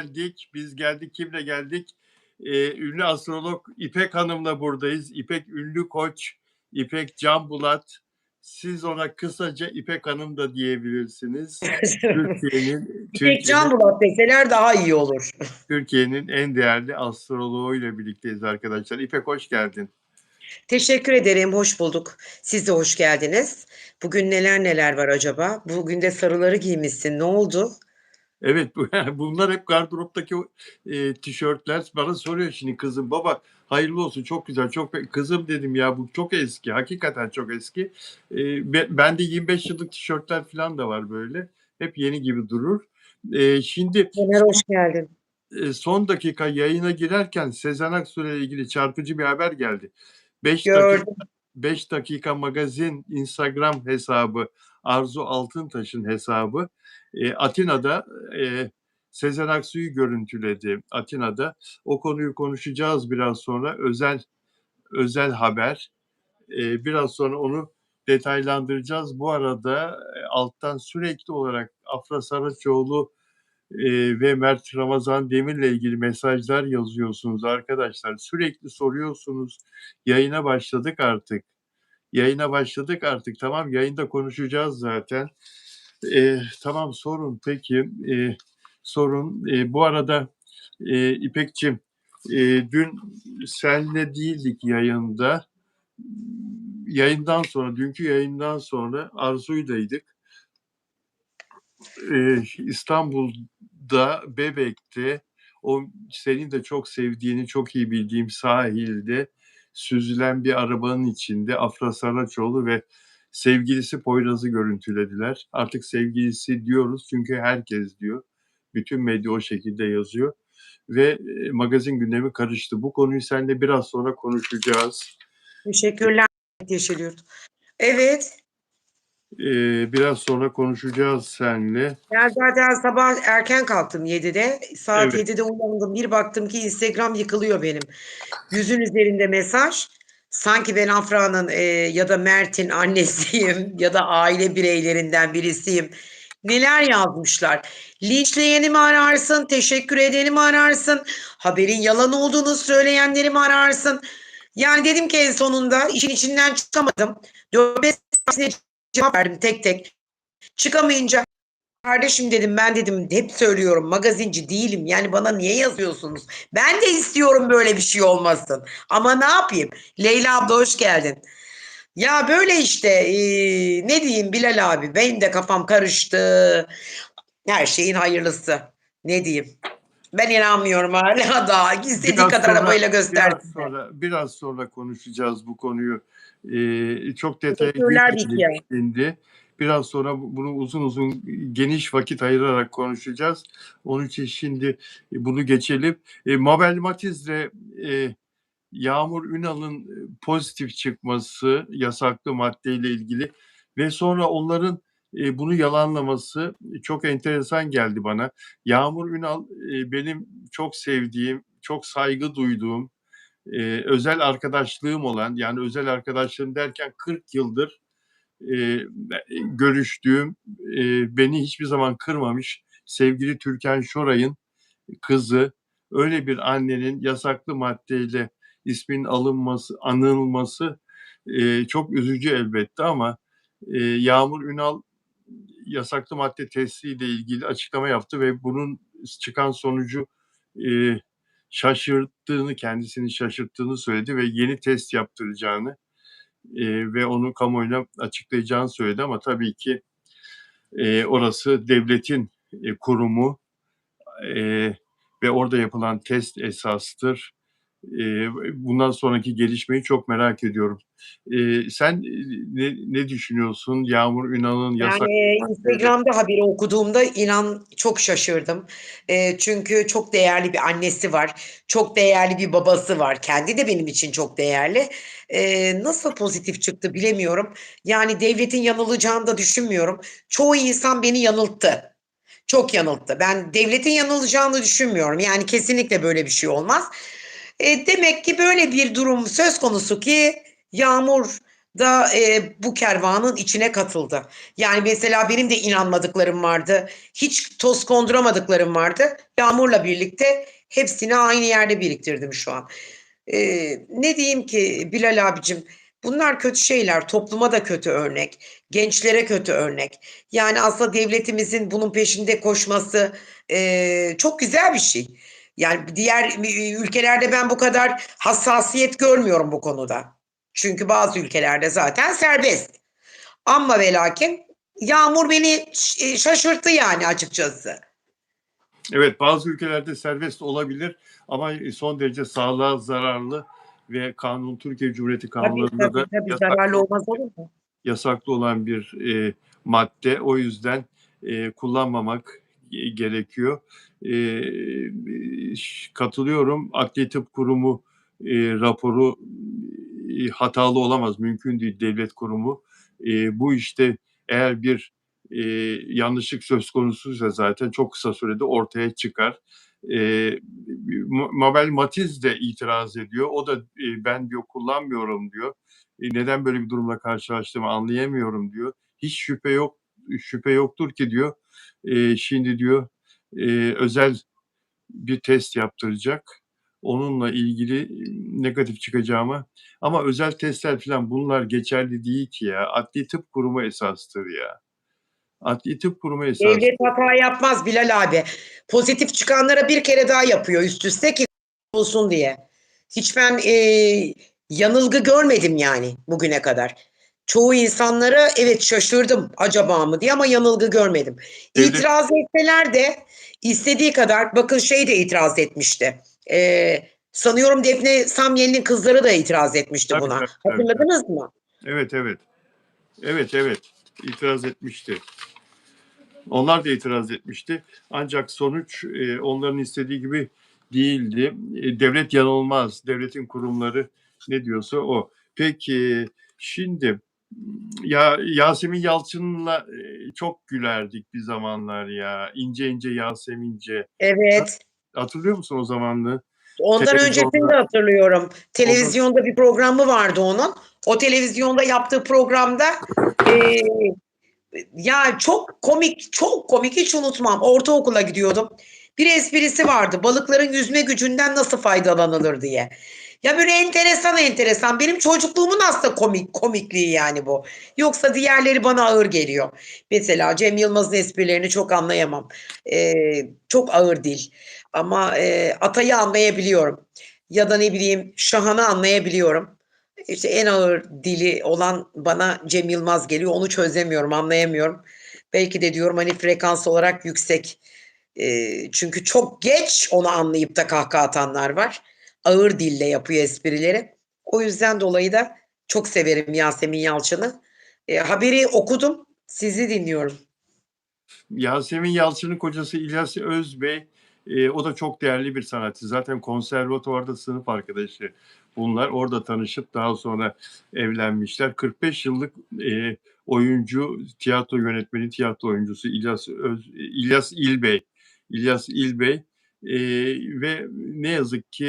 geldik. Biz geldik. Kimle geldik? Ünlü astrolog İpek Hanım'la buradayız. İpek ünlü koç, İpek Can Bulat. Siz ona kısaca İpek Hanım da diyebilirsiniz. Türkiye'nin İpek Can Türkiye'nin Bulat deseler daha iyi olur. Türkiye'nin en değerli astroloğuyla birlikteyiz arkadaşlar. İpek hoş geldin. Teşekkür ederim, hoş bulduk. Siz de hoş geldiniz. Bugün neler neler var acaba? Bugün de sarıları giymişsin. Ne oldu? Evet, bunlar hep gardıroptaki tişörtler. Bana soruyor şimdi kızım, baba hayırlı olsun, çok güzel, çok kızım dedim ya, bu çok eski, hakikaten çok eski. Bende 25 yıllık tişörtler falan da var böyle. Hep yeni gibi durur. Şimdi Ömer hoş geldin. son dakika yayına girerken Sezen Aksu ile ilgili çarpıcı bir haber geldi. 5 dakika Gördüm. 5 dakika magazin Instagram hesabı, Arzu Altıntaş'ın hesabı Atina'da Sezen Aksu'yu görüntüledi. Atina'da o konuyu konuşacağız biraz sonra. Özel haber. Biraz sonra onu detaylandıracağız. Bu arada alttan sürekli olarak Afra Saraçoğlu ve Mert Ramazan Demir'le ilgili mesajlar yazıyorsunuz arkadaşlar. Sürekli soruyorsunuz. Yayına başladık artık. Tamam, yayında konuşacağız zaten. Tamam, sorun peki. Sorun. Bu arada İpekçim, dün senle değildik yayında. Dünkü yayından sonra Arzu'ydaydık. İstanbul'da, Bebek'te, o senin de çok sevdiğini, çok iyi bildiğim sahilde süzülen bir arabanın içinde Afra Saraçoğlu ve sevgilisi Poyraz'ı görüntülediler. Artık sevgilisi diyoruz çünkü herkes diyor. Bütün medya o şekilde yazıyor. Ve magazin gündemi karıştı. Bu konuyu seninle biraz sonra konuşacağız. Teşekkürler Yeşilyurt. Evet. Biraz sonra konuşacağız seninle. Ben zaten sabah erken kalktım 7'de. Saat Evet. 7'de uyandım. Bir baktım ki Instagram yıkılıyor benim. Yüzün üzerinde mesaj. Sanki ben Afra'nın ya da Mert'in annesiyim ya da aile bireylerinden birisiyim. Neler yazmışlar. Linçleyeni mi ararsın? Teşekkür edeni mi ararsın? Haberin yalan olduğunu söyleyenleri mi ararsın? Yani dedim ki en sonunda işin içinden çıkamadım. 4-5 tanesine cevap verdim tek tek. Çıkamayınca kardeşim dedim, ben dedim hep söylüyorum, magazinci değilim. Yani bana niye yazıyorsunuz? Ben de istiyorum böyle bir şey olmasın. Ama ne yapayım? Leyla abla hoş geldin. Ya böyle işte ne diyeyim Bilal abi, benim de kafam karıştı. Her şeyin hayırlısı. Ne diyeyim? Ben inanmıyorum hala daha. İstediği Biraz kadar sonra arabayla göstersin. biraz sonra konuşacağız bu konuyu. Çok detaya Teşekkürler Biki. girmeyelim şimdi. Biraz sonra bunu uzun uzun geniş vakit ayırarak konuşacağız. Onun için şimdi bunu geçelim. Mabel Matiz'le Yağmur Ünal'ın pozitif çıkması yasaklı maddeyle ilgili ve sonra onların bunu yalanlaması çok enteresan geldi bana. Yağmur Ünal benim çok sevdiğim, çok saygı duyduğum, özel arkadaşlığım olan, yani özel arkadaşlığım derken 40 yıldır görüştüğüm, beni hiçbir zaman kırmamış sevgili Türkan Şoray'ın kızı, öyle bir annenin yasaklı maddeyle isminin anılması çok üzücü elbette ama Yağmur Ünal yasaklı madde testiyle ilgili açıklama yaptı ve bunun çıkan sonucu kendisini şaşırttığını söyledi ve yeni test yaptıracağını ve onu kamuoyuna açıklayacağını söyledi ama tabii ki orası devletin kurumu ve orada yapılan test esastır. Bundan sonraki gelişmeyi çok merak ediyorum. Sen ne düşünüyorsun? Yağmur Ünal'ın yasak... Yani Instagram'da haberi okuduğumda inan çok şaşırdım. Çünkü çok değerli bir annesi var. Çok değerli bir babası var. Kendi de benim için çok değerli. Nasıl pozitif çıktı bilemiyorum. Yani devletin yanılacağını da düşünmüyorum. Çoğu insan beni yanılttı. Çok yanılttı. Ben devletin yanılacağını düşünmüyorum. Yani kesinlikle böyle bir şey olmaz. Demek ki böyle bir durum söz konusu ki Yağmur da bu kervanın içine katıldı. Yani mesela benim de inanmadıklarım vardı. Hiç toz konduramadıklarım vardı. Yağmur'la birlikte hepsini aynı yerde biriktirdim şu an. Ne diyeyim ki Bilal abicim, bunlar kötü şeyler. Topluma da kötü örnek. Gençlere kötü örnek. Yani aslında devletimizin bunun peşinde koşması çok güzel bir şey. Yani diğer ülkelerde ben bu kadar hassasiyet görmüyorum bu konuda. Çünkü bazı ülkelerde zaten serbest. Ama ve lakin Yağmur beni şaşırttı yani açıkçası. Evet, bazı ülkelerde serbest olabilir ama son derece sağlığa zararlı ve Türkiye Cumhuriyeti Tabii kanunlarında tabii da tabii, zararlı olmaz olur mu? yasaklı olan bir madde. O yüzden kullanmamak gerekiyor. Katılıyorum. Adli Tıp Kurumu raporu hatalı olamaz. Mümkün değil, devlet kurumu. Bu işte eğer bir yanlışlık söz konusuysa zaten çok kısa sürede ortaya çıkar. Mabel Matiz de itiraz ediyor. O da ben diyor kullanmıyorum diyor. Neden böyle bir durumla karşılaştığımı anlayamıyorum diyor. Hiç şüphe yoktur ki diyor. Şimdi diyor özel bir test yaptıracak. Onunla ilgili negatif çıkacağıma, ama özel testler falan bunlar geçerli değil ki ya. Adli Tıp Kurumu esastır ya. Adli Tıp Kurumu Devlet esastır. hata yapmaz Bilal abi. Pozitif çıkanlara bir kere daha yapıyor üst üste ki olsun diye. Hiç ben yanılgı görmedim yani bugüne kadar. Çoğu insanlara evet şaşırdım acaba mı diye ama yanılgı görmedim. Devlet İtiraz etseler de istediği kadar, bakın şey de itiraz etmişti. Sanıyorum Defne Samyeli'nin kızları da itiraz etmişti tabii buna. tabii tabii. Tabii. Hatırladınız mı? Evet evet. Evet evet. İtiraz etmişti. Onlar da itiraz etmişti. Ancak sonuç onların istediği gibi değildi. Devlet yanılmaz. Devletin kurumları ne diyorsa o. Peki şimdi ya Yasemin Yalçın'la çok gülerdik bir zamanlar ya. İnce ince Yasemince. Evet. Hatırlıyor musun o zamanlı? Ondan öncesini Televizyonda. de hatırlıyorum. Ondan, Televizyonda bir programı vardı onun. O televizyonda yaptığı programda e, ya çok komik, çok komik, hiç unutmam. Ortaokula gidiyordum. Bir esprisi vardı. Balıkların yüzme gücünden nasıl faydalanılır diye. Ya böyle enteresan enteresan. Benim çocukluğumun aslında komikliği yani bu. Yoksa diğerleri bana ağır geliyor. Mesela Cem Yılmaz'ın esprilerini çok anlayamam. Çok ağır dil. Ama Atay'ı anlayabiliyorum. Ya da ne bileyim Şahan'ı anlayabiliyorum. İşte en ağır dili olan bana Cem Yılmaz geliyor. Onu çözemiyorum, anlayamıyorum. Belki de diyorum hani frekans olarak yüksek. Çünkü çok geç onu anlayıp da kahkaha atanlar var. Ağır dille yapıyor esprileri. O yüzden dolayı da çok severim Yasemin Yalçın'ı. Haberi okudum. Sizi dinliyorum. Yasemin Yalçın'ın kocası İlyas Özbey, o da çok değerli bir sanatçı. Zaten konservatuvarda sınıf arkadaşı bunlar. Orada tanışıp daha sonra evlenmişler. 45 yıllık oyuncu, tiyatro yönetmeni, tiyatro oyuncusu İlyas İlbey. İlyas İlbey e, ve ne yazık ki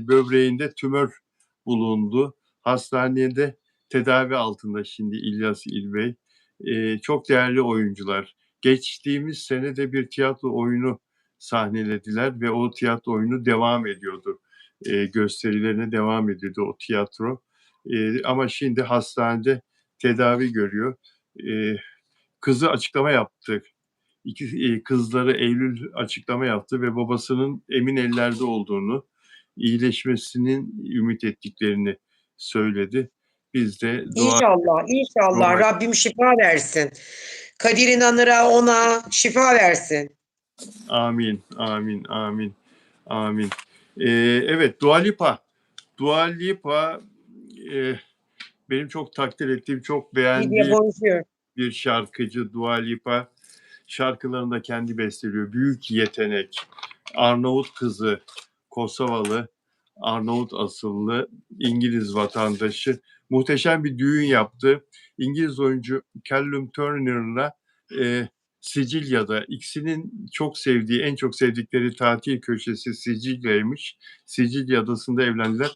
böbreğinde tümör bulundu. Hastanede tedavi altında şimdi İlyas İlbey. Çok değerli oyuncular. Geçtiğimiz sene de bir tiyatro oyunu sahnelediler ve o tiyatro oyunu devam ediyordu. Gösterilerine devam ediyordu o tiyatro. Ama şimdi hastanede tedavi görüyor. E, Kızı açıklama yaptı. İki kızları Eylül açıklama yaptı ve babasının emin ellerde olduğunu, iyileşmesinin ümit ettiklerini söyledi. Biz de İnşallah, inşallah dua Rabbim şifa versin. Kadir İnanır'a, ona şifa versin. Amin, amin, amin, amin. Evet, Dua Lipa. Dua Lipa benim çok takdir ettiğim, çok Lidya beğendiğim Bonjour. bir şarkıcı Dua Lipa. Şarkılarını da kendi besteliyor. Büyük yetenek. Arnavut kızı, Kosovalı, Arnavut asıllı, İngiliz vatandaşı. Muhteşem bir düğün yaptı. İngiliz oyuncu Callum Turner'la e, Sicilya'da, ikisinin çok sevdiği, en çok sevdikleri tatil köşesi Sicilya'ymış. Sicilya adasında evlendiler.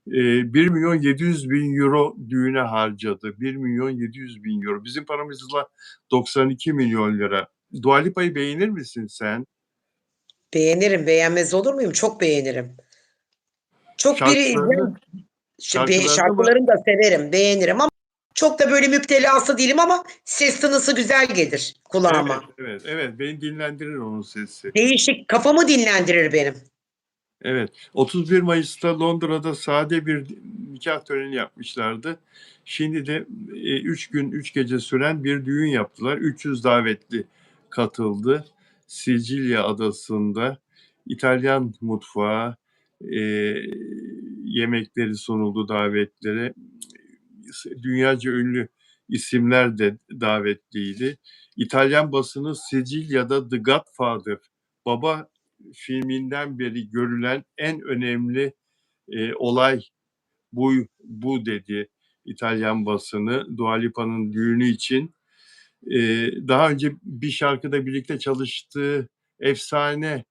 1.700.000 euro düğüne harcadı. 1.700.000 euro. Bizim paramızla 92 milyon lira. Dua Lipa'yı beğenir misin sen? Beğenirim, beğenmez olur muyum? Çok beğenirim. Çok biri Şarkılarını, şarkılarını mı? şarkılarını da severim, beğenirim ama çok da böyle müptelası değilim ama ses tınısı güzel gelir Evet, kulağıma. evet, evet. Beni dinlendirir onun sesi. Değişik, kafamı dinlendirir benim. Evet. 31 Mayıs'ta Londra'da sade bir nikah töreni yapmışlardı. Şimdi de 3 gün 3 gece süren bir düğün yaptılar. 300 davetli katıldı. Sicilya adasında İtalyan mutfağı, e, yemekleri sunuldu davetlere. Dünyaca ünlü isimler de davetliydi. İtalyan basını Sicilya'da The Godfather, Baba filminden beri görülen en önemli olay bu dedi İtalyan basını Dua Lipa'nın düğünü için. Daha önce bir şarkıda birlikte çalıştığı efsane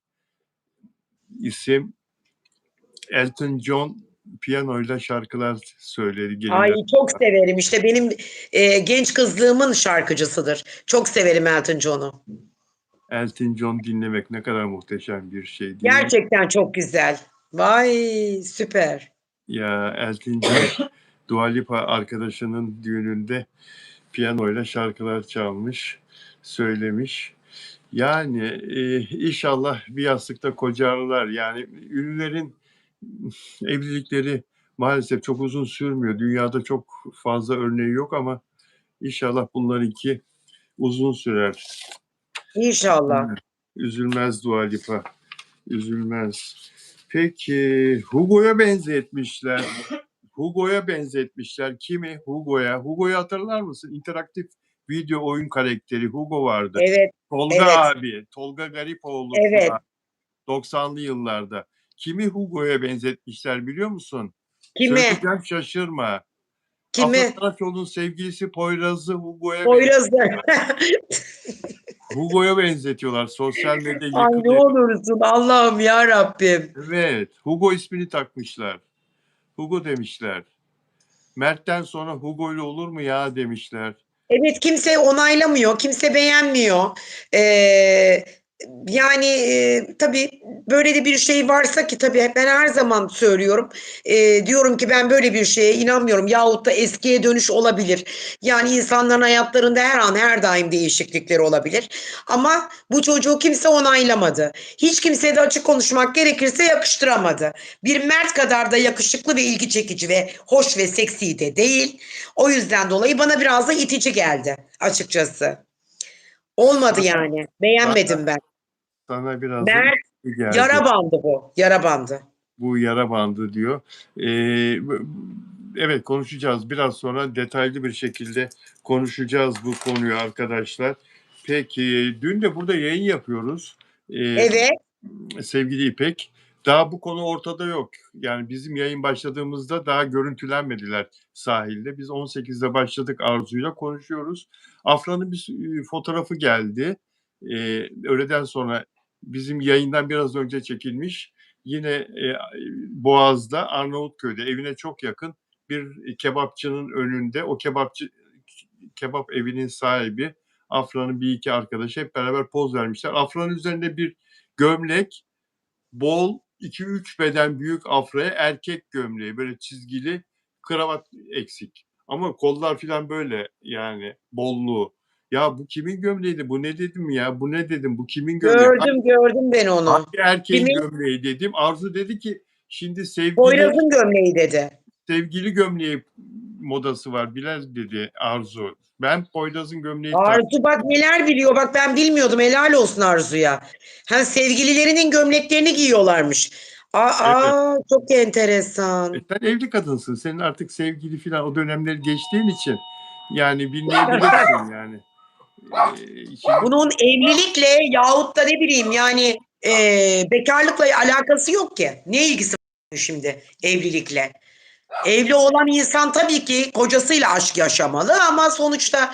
isim Elton John piyanoyla şarkılar söyledi Ay gelinler. çok severim. İşte benim genç kızlığımın şarkıcısıdır. Çok severim Elton John'u. Elton John dinlemek ne kadar muhteşem bir şey değil mi? Gerçekten çok güzel. Vay süper. Ya Elton John Dua Lipa arkadaşının düğününde piyanoyla şarkılar çalmış, söylemiş. Yani inşallah bir yastıkta kocarlar. Yani ünlülerin evlilikleri maalesef çok uzun sürmüyor. Dünyada çok fazla örneği yok ama inşallah bunlarınki uzun sürer. İnşallah. Üzülmez Dua Lipa. Üzülmez. Peki Hugo'ya benzetmişler. Hugo'ya benzetmişler. Kimi? Hugo'ya. Hugo'yu hatırlar mısın? İnteraktif video oyun karakteri Hugo vardı. Evet, Tolga evet, abi, Tolga Garipoğlu evet. 90'lı yıllarda. Kimi Hugo'ya benzetmişler biliyor musun? Kime? Söyleyeceğim şaşırma. Afra Kimi? Taraçoğlu'nun sevgilisi Poyraz'ı Hugo'ya Poyraz'ı. Hugo'ya benzetiyorlar. Sosyal medya Ay ne yıkılıyor. olursun Allah'ım ya Rabbim. Evet, Hugo ismini takmışlar. Hugo demişler. Mert'ten sonra Hugo'yla olur mu ya demişler. Evet kimse onaylamıyor, kimse beğenmiyor. Ee, yani tabii böyle de bir şey varsa ki tabii ben her zaman söylüyorum. Diyorum ki ben böyle bir şeye inanmıyorum. Yahut da eskiye dönüş olabilir. Yani insanların hayatlarında her an her daim değişiklikleri olabilir. Ama bu çocuğu kimse onaylamadı. Hiç kimseye de açık konuşmak gerekirse yakıştıramadı. Bir Mert kadar da yakışıklı ve ilgi çekici ve hoş ve seksi de değil. O yüzden dolayı bana biraz da itici geldi açıkçası. Olmadı Sana, yani. Beğenmedim sana, ben. sana biraz da Mert itici geldi. yara bandı bu. Yara bandı. Bu yara bandı diyor. Evet konuşacağız. Biraz sonra detaylı bir şekilde konuşacağız bu konuyu arkadaşlar. Peki dün de burada yayın yapıyoruz. Ee, Evet. Sevgili İpek. Daha bu konu ortada yok. Yani bizim yayın başladığımızda daha görüntülenmediler sahilde. Biz 18'de başladık Arzu'yla konuşuyoruz. Afra'nın bir fotoğrafı geldi. Öğleden sonra bizim yayından biraz önce çekilmiş. Yine Boğaz'da Arnavutköy'de evine çok yakın bir kebapçının önünde. O kebap evinin sahibi Afra'nın bir iki arkadaşı hep beraber poz vermişler. Afra'nın üzerinde bir gömlek, bol 2-3 beden büyük Afra'ya erkek gömleği böyle çizgili, kravat eksik. Ama kollar falan böyle yani bolluğu. Ya bu kimin gömleğiydi? Bu ne dedim ya? Bu ne dedim? Bu kimin gömleği? Gördüm ben onu. Hangi erkeğin Kimin? gömleği dedim. Arzu dedi ki şimdi Poyraz'ın gömleği dedi. sevgili gömleği modası var. Bilal dedi Arzu. Ben Poyraz'ın gömleği Arzu bak neler biliyor. Bak ben bilmiyordum. Helal olsun Arzu'ya. Ha, sevgililerinin gömleklerini giyiyorlarmış. Evet. Çok enteresan. Sen evli kadınsın. Senin artık sevgili falan o dönemleri geçtiğin için yani bilmeyebilirsin yani. Şimdi Bunun evlilikle yahut da ne bileyim yani bekarlıkla alakası yok ki. Ne ilgisi var şimdi evlilikle? Evli olan insan tabii ki kocasıyla aşk yaşamalı ama sonuçta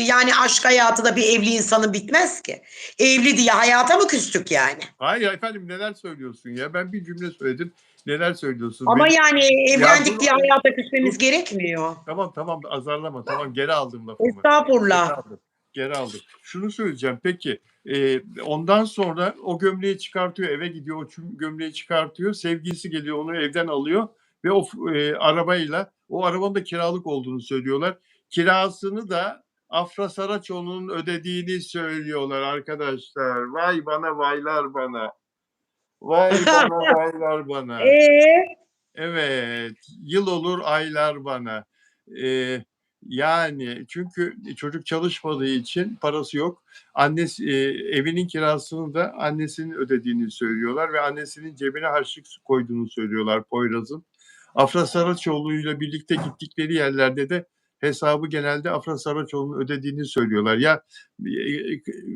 yani aşk hayatı da bir evli insanın bitmez ki. Evli diye hayata mı küstük yani? Hayır efendim, neler söylüyorsun ya? Ben bir cümle söyledim. Neler söylüyorsun? Ama Benim yani ya dur evlendik diye hayata dur. küsmemiz gerekmiyor. Tamam azarlama. Tamam, geri aldım lafımı. Geri Estağfurullah. aldım. Geri aldım. Şunu söyleyeceğim. Peki ondan sonra o gömleği çıkartıyor, eve gidiyor, o gömleği çıkartıyor. Sevgilisi geliyor, onu evden alıyor ve o arabayla, o arabanın da kiralık olduğunu söylüyorlar. Kirasını da Afra Saraçoğlu'nun ödediğini söylüyorlar arkadaşlar. Vay bana, vaylar bana. Vay bana, vaylar bana. Ee, Evet, yıl olur aylar bana. Yani çünkü çocuk çalışmadığı için parası yok. Annesi evinin kirasını da annesinin ödediğini söylüyorlar ve annesinin cebine harçlık koyduğunu söylüyorlar Poyraz'ın. Afra Saraçoğlu'yla birlikte gittikleri yerlerde de hesabı genelde Afra Saraçoğlu'nun ödediğini söylüyorlar. Ya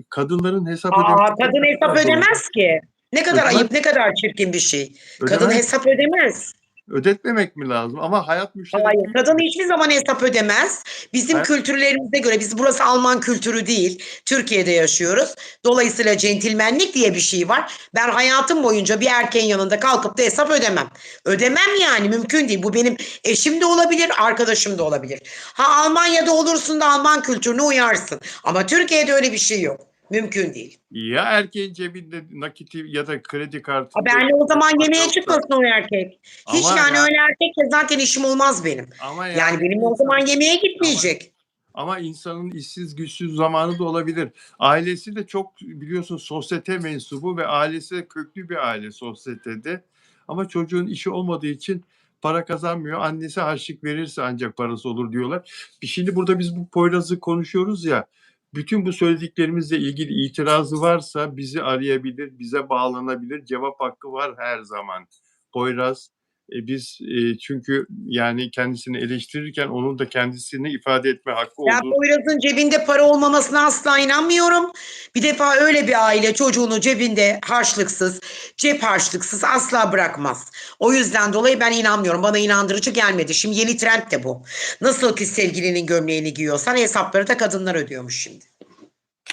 kadınların hesap ödemesi kadın ne hesap kadar doğru? ödemez ki. Ne kadar Ödemez, ayıp, ne kadar çirkin bir şey. Kadın ödemez. hesap ödemez. Ödetmemek mi lazım? Ama hayat müşterek Hayır, değil kadın mi? hiçbir zaman hesap ödemez. Bizim Hayat, kültürlerimize göre, biz burası Alman kültürü değil, Türkiye'de yaşıyoruz. Dolayısıyla centilmenlik diye bir şey var. Ben hayatım boyunca bir erkeğin yanında kalkıp da hesap ödemem. Ödemem yani, mümkün değil. Bu benim eşim de olabilir, arkadaşım da olabilir. Ha, Almanya'da olursun da Alman kültürüne uyarsın. Ama Türkiye'de öyle bir şey yok. Mümkün değil. ya erkeğin cebinde nakiti ya da kredi Ha, kartında benle o zaman para yemeğe yoksa, çıkmasın o erkek. Hiç ama yani ya öyle erkekle zaten işim olmaz benim. ama Yani yani benimle o zaman insanın yemeğe ama gitmeyecek. ama insanın işsiz güçsüz zamanı da olabilir. Ailesi de çok, biliyorsun, sosyete mensubu ve ailesi de köklü bir aile sosyetede. Ama çocuğun işi olmadığı için para kazanmıyor. Annesi harçlık verirse ancak parası olur diyorlar. Şimdi burada biz bu Poyraz'ı konuşuyoruz ya. Bütün bu söylediklerimizle ilgili itirazı varsa bizi arayabilir, bize bağlanabilir. Cevap hakkı var her zaman. Poyraz, biz çünkü yani kendisini eleştirirken onun da kendisini ifade etme hakkı Ben olduğu. Poyraz'ın cebinde para olmamasına asla inanmıyorum. Bir defa öyle bir aile çocuğunu cebinde harçlıksız, cep harçlıksız asla bırakmaz. O yüzden dolayı ben inanmıyorum. Bana inandırıcı gelmedi. Şimdi yeni trend de bu. Nasıl ki sevgilinin gömleğini giyiyorsan hesapları da kadınlar ödüyormuş şimdi.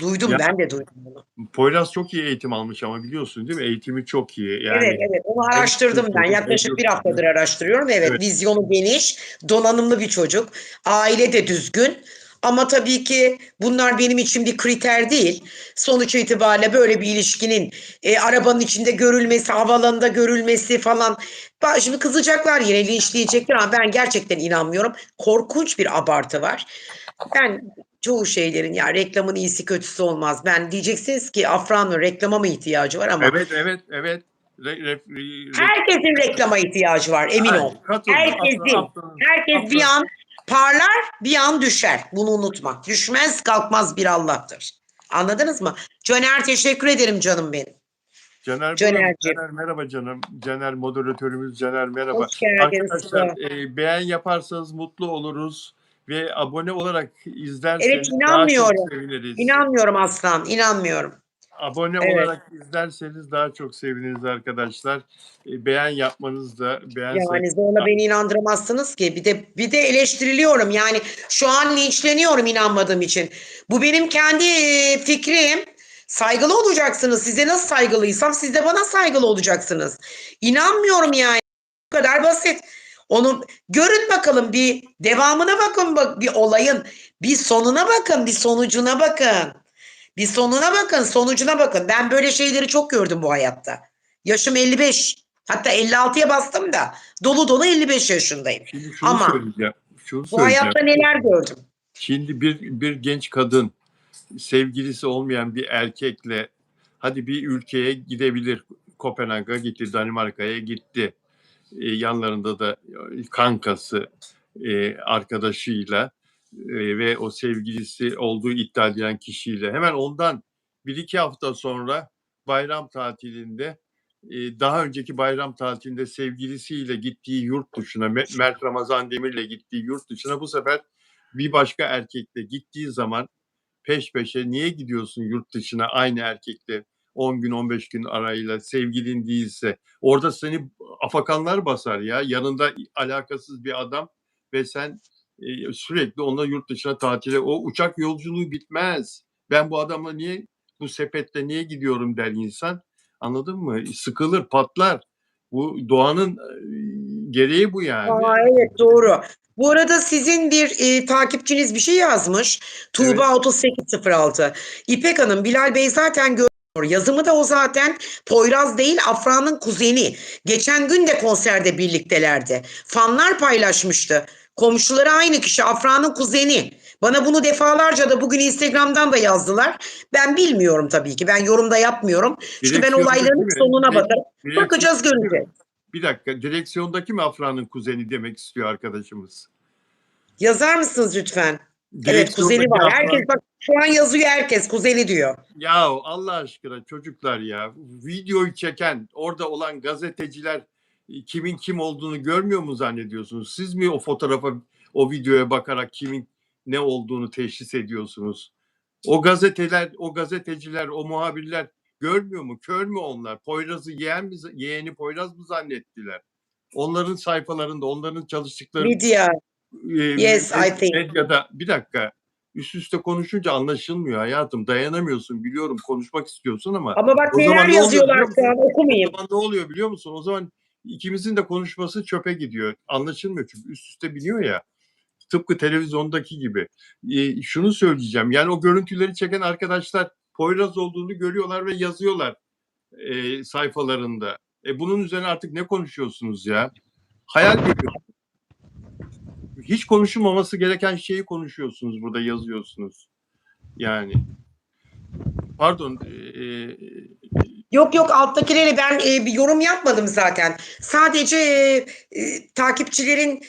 Duydum, Ya ben de duydum bunu. Poyraz çok iyi eğitim almış ama biliyorsun değil mi? Eğitimi çok iyi. Evet, Yani evet, onu hem araştırdım ben. Türkiye'de hem Yaklaşık bir yurt dışında. haftadır araştırıyorum. Evet, Evet. vizyonu geniş, donanımlı bir çocuk. Aile de düzgün. Ama tabii ki bunlar benim için bir kriter değil. Sonuç itibariyle böyle bir ilişkinin arabanın içinde görülmesi, havalanında görülmesi falan. Şimdi kızacaklar, yine linçleyecekler ama ben gerçekten inanmıyorum. Korkunç bir abartı var. Ben çoğu şeylerin, ya reklamın iyisi kötüsü olmaz. Ben diyeceksiniz ki Afra'nın reklama mı ihtiyacı var, ama Evet. herkesin reklama ihtiyacı var, emin ol. Katıldım. Herkesin. Herkes bir an parlar, bir an düşer. Bunu unutma. Düşmez kalkmaz bir Allah'tır. Anladınız mı? Caner, teşekkür ederim canım benim. Caner burada mı? Caner'ciğim. Caner merhaba canım. Caner moderatörümüz, Caner merhaba. Hoş geldin Arkadaşlar, Sıla. beğen yaparsanız mutlu oluruz ve abone olarak Evet, izlerseniz daha çok inanmıyorum. seviniriz. İnanmıyorum aslan. İnanmıyorum. Abone Evet. olarak izlerseniz daha çok seviniriz arkadaşlar. Beğen yapmanız da, beğen Yani sayısı zorla da. beni inandıramazsınız ki. Bir de eleştiriliyorum. Yani şu an linçleniyorum inanmadığım için. Bu benim kendi fikrim. Saygılı olacaksınız. Size nasıl saygılıysam siz de bana saygılı olacaksınız. İnanmıyorum yani. Bu kadar basit. Onu görün bakalım, bir devamına bakın, bir olayın bir sonuna bakın, bir sonucuna bakın. Bir sonuna bakın, sonucuna bakın. Ben böyle şeyleri çok gördüm bu hayatta. Yaşım 55. Hatta 56'ya bastım da dolu dolu 55 yaşındayım. Şimdi şunu Ama söyleyeceğim. Şunu bu söyleyeceğim. hayatta neler gördüm. Şimdi bir genç kadın sevgilisi olmayan bir erkekle hadi bir ülkeye gidebilir. Kopenhag'a gitti, Danimarka'ya gitti. Yanlarında da kankası, arkadaşıyla ve o sevgilisi olduğu iddia edilen kişiyle hemen ondan bir iki hafta sonra bayram tatilinde, daha önceki bayram tatilinde sevgilisiyle gittiği yurt dışına, Mert Ramazan Demir'le gittiği yurt dışına bu sefer bir başka erkekle gittiği zaman peş peşe niye gidiyorsun yurt dışına aynı erkekle? 10 gün 15 gün arayla sevgilin değilse orada seni afakanlar basar ya. Yanında alakasız bir adam ve sen sürekli onunla yurt dışına tatile, o uçak yolculuğu bitmez. Ben bu adamla niye, bu sepetle niye gidiyorum der insan. Anladın mı? Sıkılır, patlar. Bu doğanın gereği bu yani. Aa, evet doğru. Bu arada sizin bir takipçiniz bir şey yazmış. Evet. Tuğba 3806. İpek Hanım, Bilal Bey zaten görüyor. Yazımı da o zaten. Poyraz değil, Afra'nın kuzeni. Geçen gün de konserde birliktelerdi. Fanlar paylaşmıştı. Komşuları aynı kişi, Afra'nın kuzeni. Bana bunu defalarca da bugün Instagram'dan da yazdılar. Ben bilmiyorum tabii ki. Ben yorumda yapmıyorum. Çünkü ben Direksiyondaki olayların mi? sonuna bakarım. Bakacağız, Direksiyondaki mi? göreceğiz. Bir dakika. Direksiyondaki mi Afra'nın kuzeni demek istiyor arkadaşımız? Yazar mısınız lütfen? Evet, kuzeni Direksiyondaki var. Afra... Herkes bak şu an yazıyor, herkes kuzeni diyor. Ya Allah aşkına çocuklar ya. Videoyu çeken orada olan gazeteciler kimin kim olduğunu görmüyor mu zannediyorsunuz? Siz mi o fotoğrafa, o videoya bakarak kimin ne olduğunu teşhis ediyorsunuz? O gazeteler, o gazeteciler, o muhabirler görmüyor mu? Kör mü onlar? Poyraz'ı yeğeni Poyraz mı zannettiler? Onların sayfalarında, onların çalıştıkları Lydia, yes I think. medyada, bir dakika, üst üste konuşunca anlaşılmıyor hayatım. Dayanamıyorsun, biliyorum, konuşmak istiyorsun ama Ama bak o neler zaman ne oluyor yazıyorlar biliyor şu musun? an, O okumayayım. zaman ne oluyor biliyor musun? O zaman ikimizin de konuşması çöpe gidiyor. Anlaşılmıyor çünkü üst üste biniyor ya. Tıpkı televizyondaki gibi. Şunu söyleyeceğim. Yani o görüntüleri çeken arkadaşlar Poyraz olduğunu görüyorlar ve yazıyorlar sayfalarında. Bunun üzerine artık ne konuşuyorsunuz ya? Hayal görüyorsunuz. Hiç konuşulmaması gereken şeyi konuşuyorsunuz burada, yazıyorsunuz. Yani. Pardon. Yok yok, alttakileri ben bir yorum yapmadım zaten. Sadece takipçilerin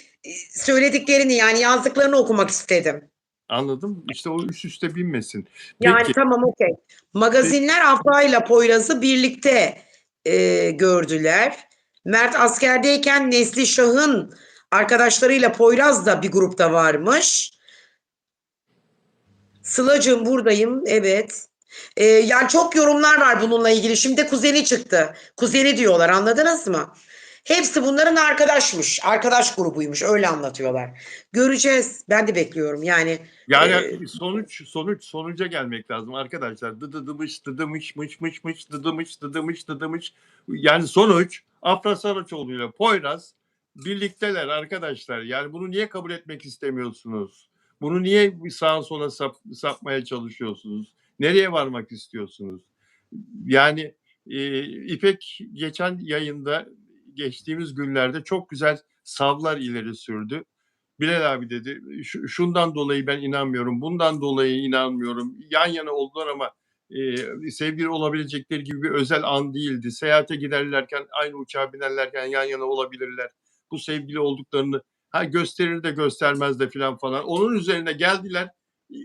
söylediklerini, yani yazdıklarını okumak istedim. Anladım. İşte o üst üste binmesin. Yani Peki. tamam, okey. Magazinler Afra ile Poyraz'ı birlikte gördüler. Mert askerdeyken Neslişah'ın arkadaşlarıyla Poyraz da bir grupta varmış. Sıla'cığım buradayım. Evet. Yani çok yorumlar var bununla ilgili. Şimdi kuzeni çıktı. Kuzeni diyorlar, anladınız mı? Hepsi bunların arkadaşmış. Arkadaş grubuymuş. Öyle anlatıyorlar. Göreceğiz. Ben de bekliyorum. Yani Yani sonuca gelmek lazım arkadaşlar. Dıdımış, dıdımış, mış mış mış, dıdımış, dıdımış, dıdımış. Yani sonuç Afra Saraçoğlu ile Poyraz birlikteler arkadaşlar. Yani bunu niye kabul etmek istemiyorsunuz? Bunu niye bir sağa sola sapmaya çalışıyorsunuz? Nereye varmak istiyorsunuz? Yani İpek geçen yayında, geçtiğimiz günlerde çok güzel savlar ileri sürdü. Bilal abi dedi, şundan dolayı ben inanmıyorum, bundan dolayı inanmıyorum. Yan yana oldular ama sevgili olabilecekleri gibi bir özel an değildi. Seyahate giderlerken, aynı uçağa binerlerken yan yana olabilirler. Bu sevgili olduklarını gösterir de göstermez de falan. Onun üzerine geldiler.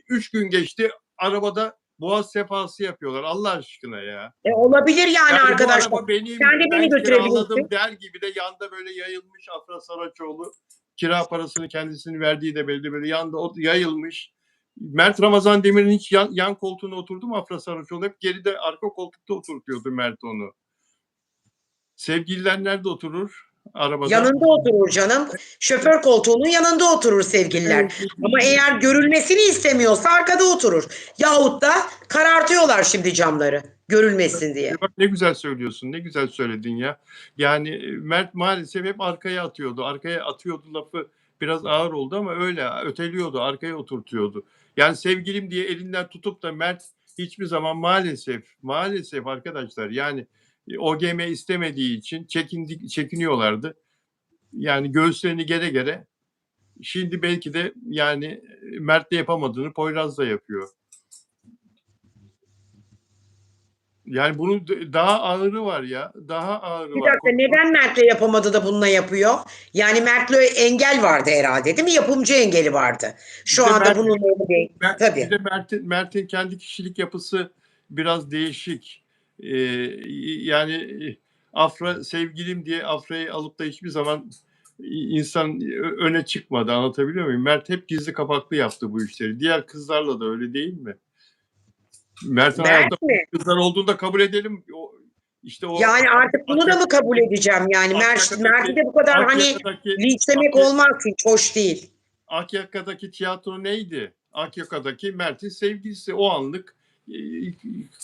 3 gün geçti, arabada boğaz sefası yapıyorlar Allah aşkına ya. olabilir yani Yani bu arkadaşlar. araba benim, Sen de beni ben kiraladım götürebilirsin. der gibi de yanda böyle yayılmış Afra Saraçoğlu. Kira parasını kendisinin verdiği de belli, böyle yanda yayılmış. Mert Ramazan Demir'in hiç yan koltuğuna oturdu mu Afra Saraçoğlu? Hep geride, arka koltukta oturtuyordu Mert onu. Sevgililer nerede oturur? Arabada. Yanında oturur canım. Şoför koltuğunun yanında oturur sevgililer. Ama eğer görülmesini istemiyorsa arkada oturur. Yahut da karartıyorlar şimdi camları görülmesin diye. Bak ne güzel söylüyorsun, ne güzel söyledin ya. Yani Mert maalesef hep arkaya atıyordu. Arkaya atıyordu lafı biraz ağır oldu ama öyle öteliyordu, arkaya oturtuyordu. Yani sevgilim diye elinden tutup da Mert hiçbir zaman maalesef arkadaşlar, yani OGM istemediği için çekiniyorlardı. Yani göğüslerini gere gere, şimdi belki de yani Mert de yapamadığını Poyraz da yapıyor. Yani bunun daha ağırı var ya. Daha ağırı Bir var. dakika, neden Mert'le yapamadı da bununla yapıyor? Yani Mert'le engel vardı herhalde, değil mi? Yapımcı engeli vardı. Şu Bir de anda bunun değil. Bir Tabii. de Mert'in kendi kişilik yapısı biraz değişik. Yani Afra sevgilim diye Afra'yı alıp da hiçbir zaman insan öne çıkmadı. Anlatabiliyor muyum? Mert hep gizli kapaklı yaptı bu işleri. Diğer kızlarla da öyle değil mi? Mert'in hayatta Mert mi? kızlar olduğunu da kabul edelim. İşte o Yani artık bunu da mı kabul edeceğim yani? Mert'i de bu kadar hani Akyaka'daki linçlemek olmaz, hiç hoş değil. Akyaka'daki tiyatro neydi? Akyaka'daki Mert'in sevgilisi, o anlık e,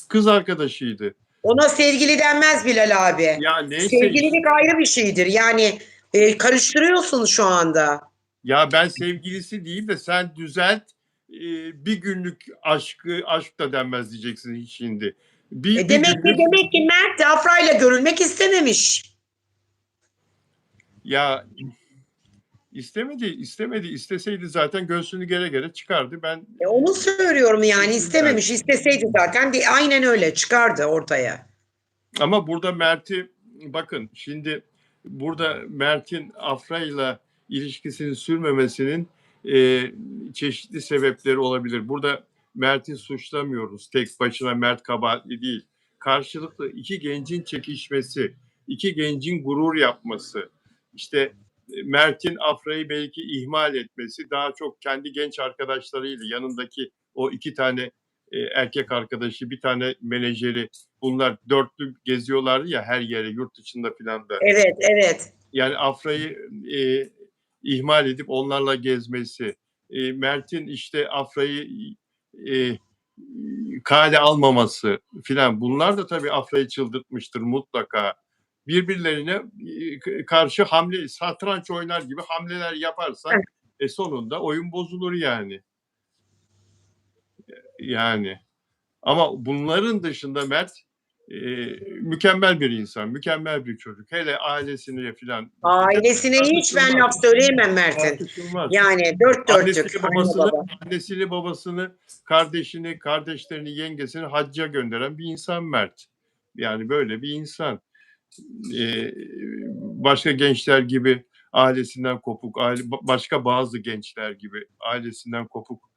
kız arkadaşıydı. Ona sevgili denmez Bilal abi. Ya neyse Sevgililik ayrı bir şeydir. Yani karıştırıyorsun şu anda. ya ben sevgilisi değil de sen düzelt, bir günlük aşk da denmez diyeceksin şimdi. Bir günlük Demek ki Mert de Afra'yla görülmek istememiş. ya istemedi, isteseydi zaten göğsünü gere gere çıkardı. Ben Onu söylüyorum yani, istememiş. İsteseydi zaten aynen öyle çıkardı ortaya. ama burada Mert'i bakın şimdi, burada Mert'in Afra'yla ilişkisini sürmemesinin çeşitli sebepleri olabilir. Burada Mert'i suçlamıyoruz. Tek başına Mert kabahatli değil. Karşılıklı iki gencin çekişmesi, iki gencin gurur yapması, işte Mert'in Afra'yı belki ihmal etmesi, daha çok kendi genç arkadaşlarıyla, yanındaki o iki tane erkek arkadaşı, bir tane menajeri, bunlar dörtlü geziyorlardı ya her yere, yurt dışında filan da. Evet, evet. Yani Afra'yı ihmal edip onlarla gezmesi, Mert'in işte Afra'yı kale almaması filan, bunlar da tabii Afra'yı çıldırtmıştır mutlaka. Birbirlerine karşı satranç oynar gibi hamleler yaparsan sonunda oyun bozulur yani. Yani ama bunların dışında Mert mükemmel bir insan, mükemmel bir çocuk. Hele ailesine filan. Ailesine hiç ben laf söyleyemem Mert'in. Yani dört dörtlük. Annesiyle babasını, kardeşini, kardeşlerini, yengesini hacca gönderen bir insan Mert. Yani böyle bir insan. Başka gençler gibi ailesinden kopuk, başka bazı gençler gibi ailesinden kopuk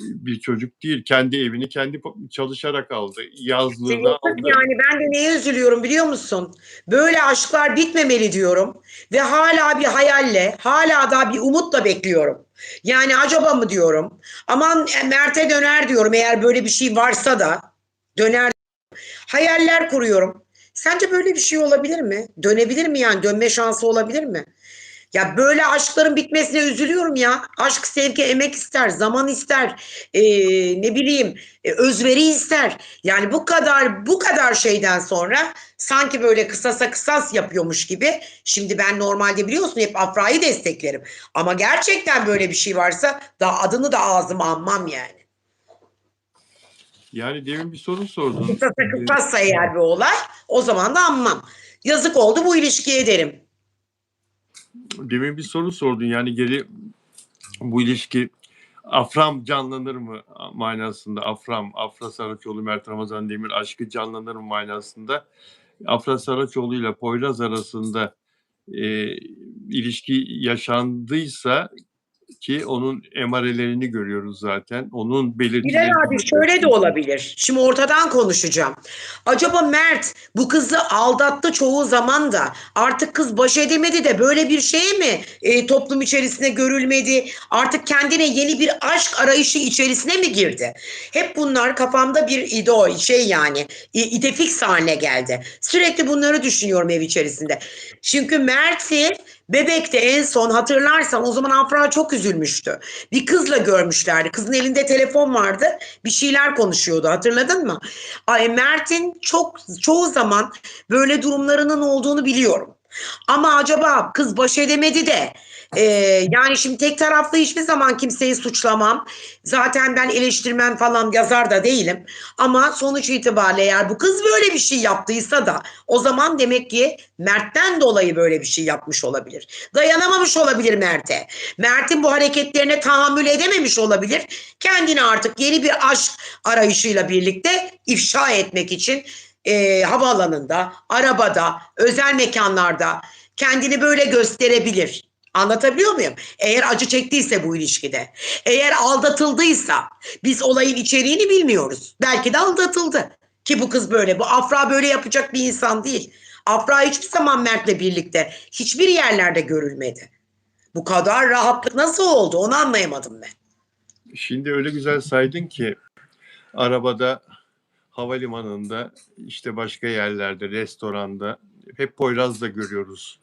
bir çocuk değil. Kendi evini kendi çalışarak aldı. Yazlığını aldı. Yani ben de neye üzülüyorum biliyor musun? Böyle aşklar bitmemeli diyorum. Ve hala bir hayalle, hala da bir umutla bekliyorum. Yani acaba mı diyorum. Aman Mert'e döner diyorum, eğer böyle bir şey varsa da döner. Hayaller kuruyorum. Sence böyle bir şey olabilir mi? Dönebilir mi yani? Dönme şansı olabilir mi? Ya böyle aşkların bitmesine üzülüyorum ya. Aşk, sevgi, emek ister, zaman ister, ne bileyim, özveri ister. Yani bu kadar şeyden sonra sanki böyle kısasa kısas yapıyormuş gibi. Şimdi ben normalde biliyorsun hep Afra'yı desteklerim. Ama gerçekten böyle bir şey varsa da adını da ağzıma anmam yani. Yani demin bir soru sordun. Kısasa kısassa eğer bir olay, o zaman da anmam. Yazık oldu bu ilişkiye derim. Demin bir soru sordun, yani geri bu ilişki Afram canlanır mı manasında, Afra Saraçoğlu, Mert Ramazan Demir aşkı canlanır mı manasında, Afra Saraçoğlu ile Poyraz arasında ilişki yaşandıysa, ki onun emarelerini görüyoruz zaten. Onun belirtileri. Bilal abi şöyle de olabilir. Şimdi ortadan konuşacağım. Acaba Mert bu kızı aldattı çoğu zaman da artık kız baş edemedi de böyle bir şey mi toplum içerisinde görülmedi? Artık kendine yeni bir aşk arayışı içerisine mi girdi? Hep bunlar kafamda bir idol yani idefix haline geldi. Sürekli bunları düşünüyorum ev içerisinde. Çünkü Mert'i Bebek'te en son hatırlarsan, o zaman Afra çok üzülmüştü. Bir kızla görmüşlerdi. Kızın elinde telefon vardı. Bir şeyler konuşuyordu. Hatırladın mı? Mert'in çoğu zaman böyle durumlarının olduğunu biliyorum. Ama acaba kız baş edemedi de yani şimdi tek taraflı hiçbir zaman kimseyi suçlamam. Zaten ben eleştirmen falan yazar da değilim. Ama sonuç itibariyle eğer bu kız böyle bir şey yaptıysa da o zaman demek ki Mert'ten dolayı böyle bir şey yapmış olabilir. Dayanamamış olabilir Mert'e. Mert'in bu hareketlerine tahammül edememiş olabilir. Kendini artık yeni bir aşk arayışıyla birlikte ifşa etmek için havaalanında, arabada, özel mekanlarda kendini böyle gösterebilir. Anlatabiliyor muyum? Eğer acı çektiyse bu ilişkide, eğer aldatıldıysa, biz olayın içeriğini bilmiyoruz. Belki de aldatıldı. Ki bu kız böyle, bu Afra böyle yapacak bir insan değil. Afra hiçbir zaman Mert'le birlikte hiçbir yerlerde görülmedi. Bu kadar rahatlık nasıl oldu onu anlayamadım ben. Şimdi öyle güzel saydın ki arabada, havalimanında, işte başka yerlerde, restoranda hep Poyraz'da görüyoruz.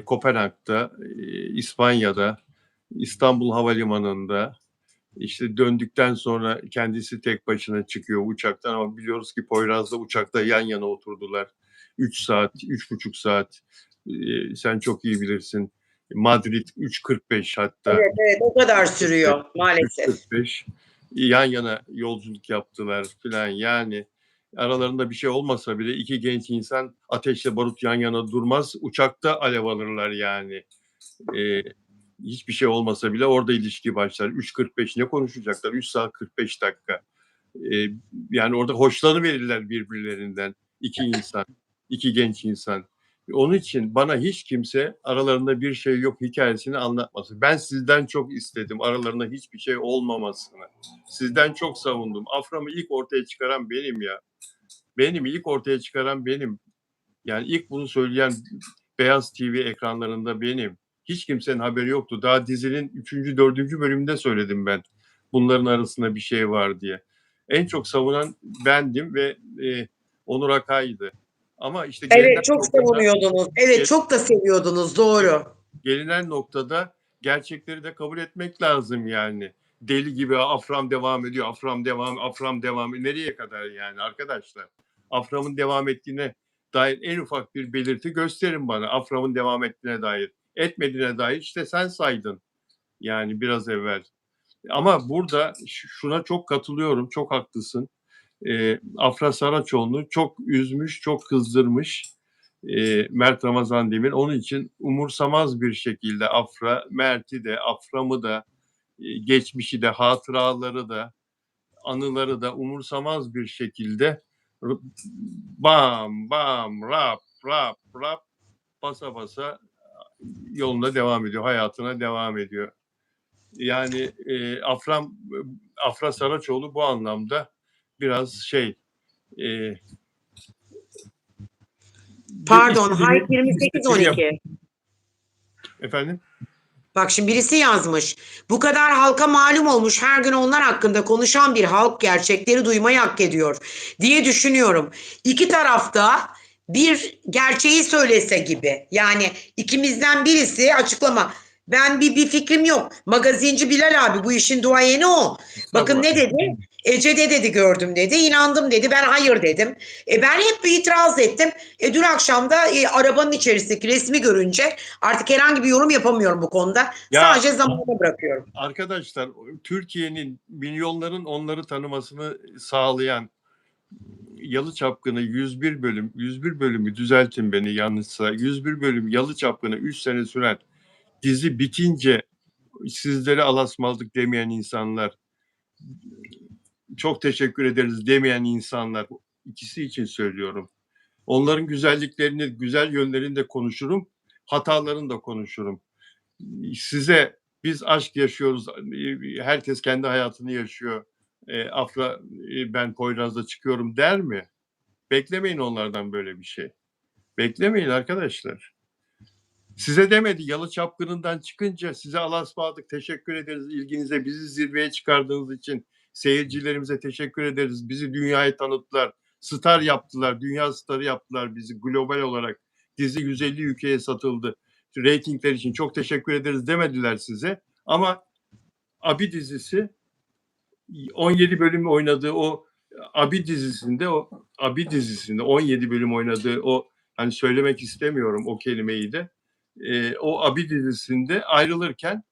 Kopenhag'da, İspanya'da, İstanbul Havalimanı'nda, işte döndükten sonra kendisi tek başına çıkıyor uçaktan ama biliyoruz ki Poyraz'da uçakta yan yana oturdular. 3 saat, 3,5 saat. Sen çok iyi bilirsin. Madrid 3,45 hatta. Evet, evet, o kadar sürüyor maalesef. 3,45 yan yana yolculuk yaptılar filan, yani aralarında bir şey olmasa bile iki genç insan ateşle barut yan yana durmaz. Uçakta alev alırlar yani. Hiçbir şey olmasa bile orada ilişki başlar. 3,45 ne konuşacaklar? 3 saat 45 dakika. Yani orada hoşlanıverirler birbirlerinden. İki insan, iki genç insan. Onun için bana hiç kimse aralarında bir şey yok hikayesini anlatmasın. Ben sizden çok istedim aralarında hiçbir şey olmamasını. Sizden çok savundum. Afram'ı ilk ortaya çıkaran benim ya. Benim ilk ortaya çıkaran benim. Yani ilk bunu söyleyen Beyaz TV ekranlarında benim. Hiç kimsenin haberi yoktu. Daha dizinin 3. 4. bölümünde söyledim ben. Bunların arasında bir şey var diye. En çok savunan bendim ve Onur Akay'dı. Ama işte Evet, çok savunuyordunuz. Evet, çok da seviyordunuz, doğru. gelinen noktada gerçekleri de kabul etmek lazım yani. Deli gibi Afram devam ediyor, Afram devam. Nereye kadar yani arkadaşlar? Afram'ın devam ettiğine dair en ufak bir belirti gösterin bana. Afram'ın devam ettiğine dair. Etmediğine dair işte sen saydın. Yani biraz evvel. Ama burada şuna çok katılıyorum, çok haklısın. Afra Saraçoğlu'nu çok üzmüş, çok kızdırmış Mert Ramazan Demir. Onun için umursamaz bir şekilde Afra, Mert'i de, Afram'ı da, geçmişi de, hatıraları da, anıları da umursamaz bir şekilde bam bam rap rap rap basa basa yoluna devam ediyor, hayatına devam ediyor. Yani Afra Saraçoğlu bu anlamda biraz e, Pardon, Hayk 28-12. Efendim? Bak şimdi birisi yazmış. Bu kadar halka malum olmuş, her gün onlar hakkında konuşan bir halk gerçekleri duymayı hak ediyor diye düşünüyorum. İki tarafta bir gerçeği söylese gibi. Yani ikimizden birisi açıklama. Ben bir fikrim yok. Magazinci Bilal abi bu işin duayeni o. Bakın ne dedi? Ece'de dedi gördüm dedi. İnandım dedi. Ben hayır dedim. Ben hep bir itiraz ettim. Dün akşam da arabanın içerisindeki resmi görünce artık herhangi bir yorum yapamıyorum bu konuda. Ya, sadece zamanına bırakıyorum. Arkadaşlar Türkiye'nin milyonların onları tanımasını sağlayan Yalı Çapkını 101 bölüm, 101 bölümü düzeltin beni yanlışsa, 101 bölüm Yalı Çapkını 3 sene süren dizi bitince sizlere alasmaldık demeyen insanlar, çok teşekkür ederiz demeyen insanlar, ikisi için söylüyorum. Onların güzelliklerini, güzel yönlerini de konuşurum, hatalarını da konuşurum. Size biz aşk yaşıyoruz, herkes kendi hayatını yaşıyor. Afra ben Poyraz'da çıkıyorum der mi? Beklemeyin onlardan böyle bir şey. Beklemeyin arkadaşlar. Size demedi Yalı Çapkını'ndan çıkınca size Allah'a ısmarladık, teşekkür ederiz ilginize, bizi zirveye çıkardığınız için seyircilerimize teşekkür ederiz. Bizi dünyaya tanıttılar, star yaptılar, dünya starı yaptılar bizi global olarak. Dizi 150 ülkeye satıldı. Ratingler için çok teşekkür ederiz demediler size. Ama Abi dizisi 17 bölüm oynadığı o Abi dizisinde 17 bölüm oynadığı o, hani söylemek istemiyorum o kelimeyi de, o Abi dizisinde ayrılırken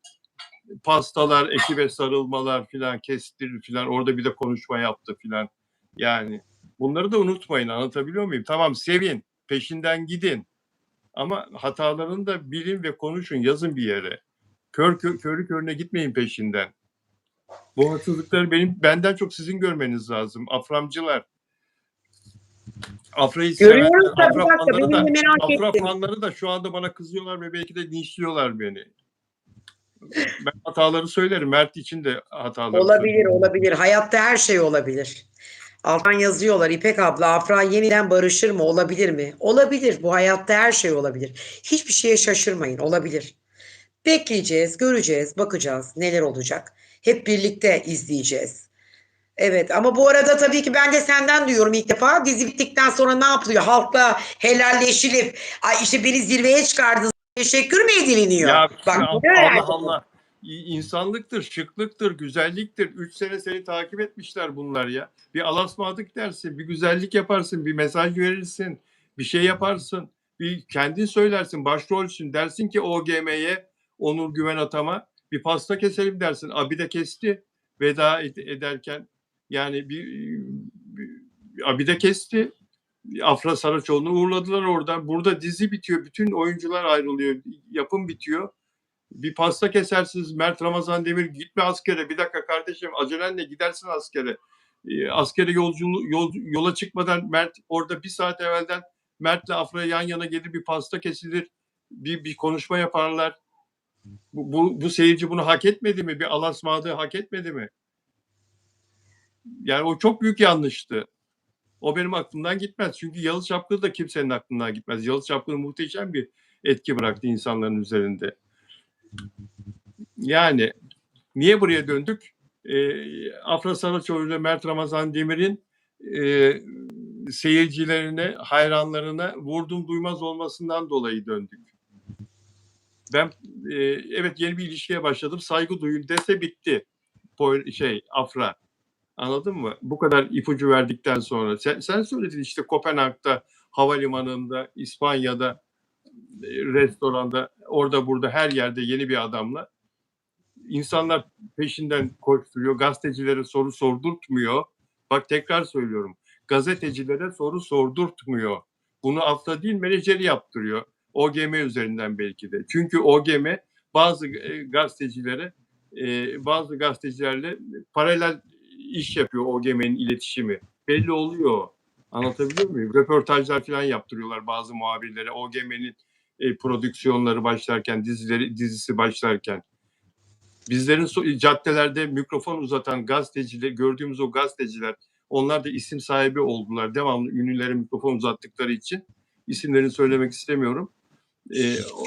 pastalar, ekibe sarılmalar filan, kestirir filan, orada bir de konuşma yaptı filan. Yani bunları da unutmayın, anlatabiliyor muyum? Tamam, sevin, peşinden gidin ama hatalarını da bilin ve konuşun, yazın bir yere. Körü körüne gitmeyin peşinden. Bu haksızlıkları benden çok sizin görmeniz lazım. Aframcılar. Afra'yı sevenler, Görüyoruz da bir dakika benim de merak Afra ettim. fanları da şu anda bana kızıyorlar ve belki de linçliyorlar beni. Ben hataları söylerim. Mert için de hataları söylerim. Olabilir. Hayatta her şey olabilir. Alttan yazıyorlar İpek abla Afra yeniden barışır mı? Olabilir mi? Olabilir. Bu hayatta her şey olabilir. Hiçbir şeye şaşırmayın. Olabilir. Bekleyeceğiz, göreceğiz, bakacağız neler olacak. Hep birlikte izleyeceğiz. Evet ama bu arada tabii ki ben de senden duyuyorum ilk defa. Dizi bittikten sonra ne yapılıyor? Halkla helalleşilip ay işte beni zirveye çıkardınız. Teşekkür mü ediliniyor? Ya Bak bunu Allah öğrendim. Allah. İnsanlıktır, şıklıktır, güzelliktir. 3 sene seni takip etmişler bunlar ya. Bir alasmadık dersin, bir güzellik yaparsın, bir mesaj verirsin, bir şey yaparsın. Bir kendin söylersin, başrolsün. Dersin ki OGM'ye, Onur Güven Atam'a bir pasta keselim dersin. Abi de kesti veda ederken. Yani Abi de kesti. Afra Saraçoğlu'nu uğurladılar orada. Burada dizi bitiyor. Bütün oyuncular ayrılıyor. Yapım bitiyor. Bir pasta kesersiniz. Mert Ramazan Demir gitme askere. Bir dakika kardeşim acelenle gidersin askere. Askere yola çıkmadan Mert orada bir saat evvelden Mert'le Afra'ya yan yana gelir bir pasta kesilir. Bir konuşma yaparlar. Bu seyirci bunu hak etmedi mi? Bir alasmadığı hak etmedi mi? Yani o çok büyük yanlıştı. O benim aklımdan gitmez. Çünkü Yalı Çapkını da kimsenin aklından gitmez. Yalı Çapkını muhteşem bir etki bıraktı insanların üzerinde. Yani niye buraya döndük? Afra Saraçoğlu ile Mert Ramazan Demir'in seyircilerine, hayranlarına vurdum duymaz olmasından dolayı döndük. Ben evet yeni bir ilişkiye başladım. Saygı duyun dese bitti. Afra. Anladın mı? Bu kadar ipucu verdikten sonra. Sen söyledin işte Kopenhag'da, havalimanında, İspanya'da, restoranda, orada burada her yerde yeni bir adamla. İnsanlar peşinden koşturuyor. Gazetecilere soru sordurtmuyor. Bak tekrar söylüyorum. Gazetecilere soru sordurtmuyor. Bunu Afra değil menajeri yaptırıyor. OGM üzerinden belki de. Çünkü OGM bazı bazı gazetecilerle paralel iş yapıyor OGM'nin iletişimi. Belli oluyor. Anlatabiliyor muyum? Röportajlar falan yaptırıyorlar bazı muhabirlere. OGM'nin prodüksiyonları başlarken, dizisi başlarken. Bizlerin caddelerde mikrofon uzatan gazeteciler, gördüğümüz o gazeteciler, onlar da isim sahibi oldular. Devamlı ünlülere mikrofon uzattıkları için isimlerini söylemek istemiyorum.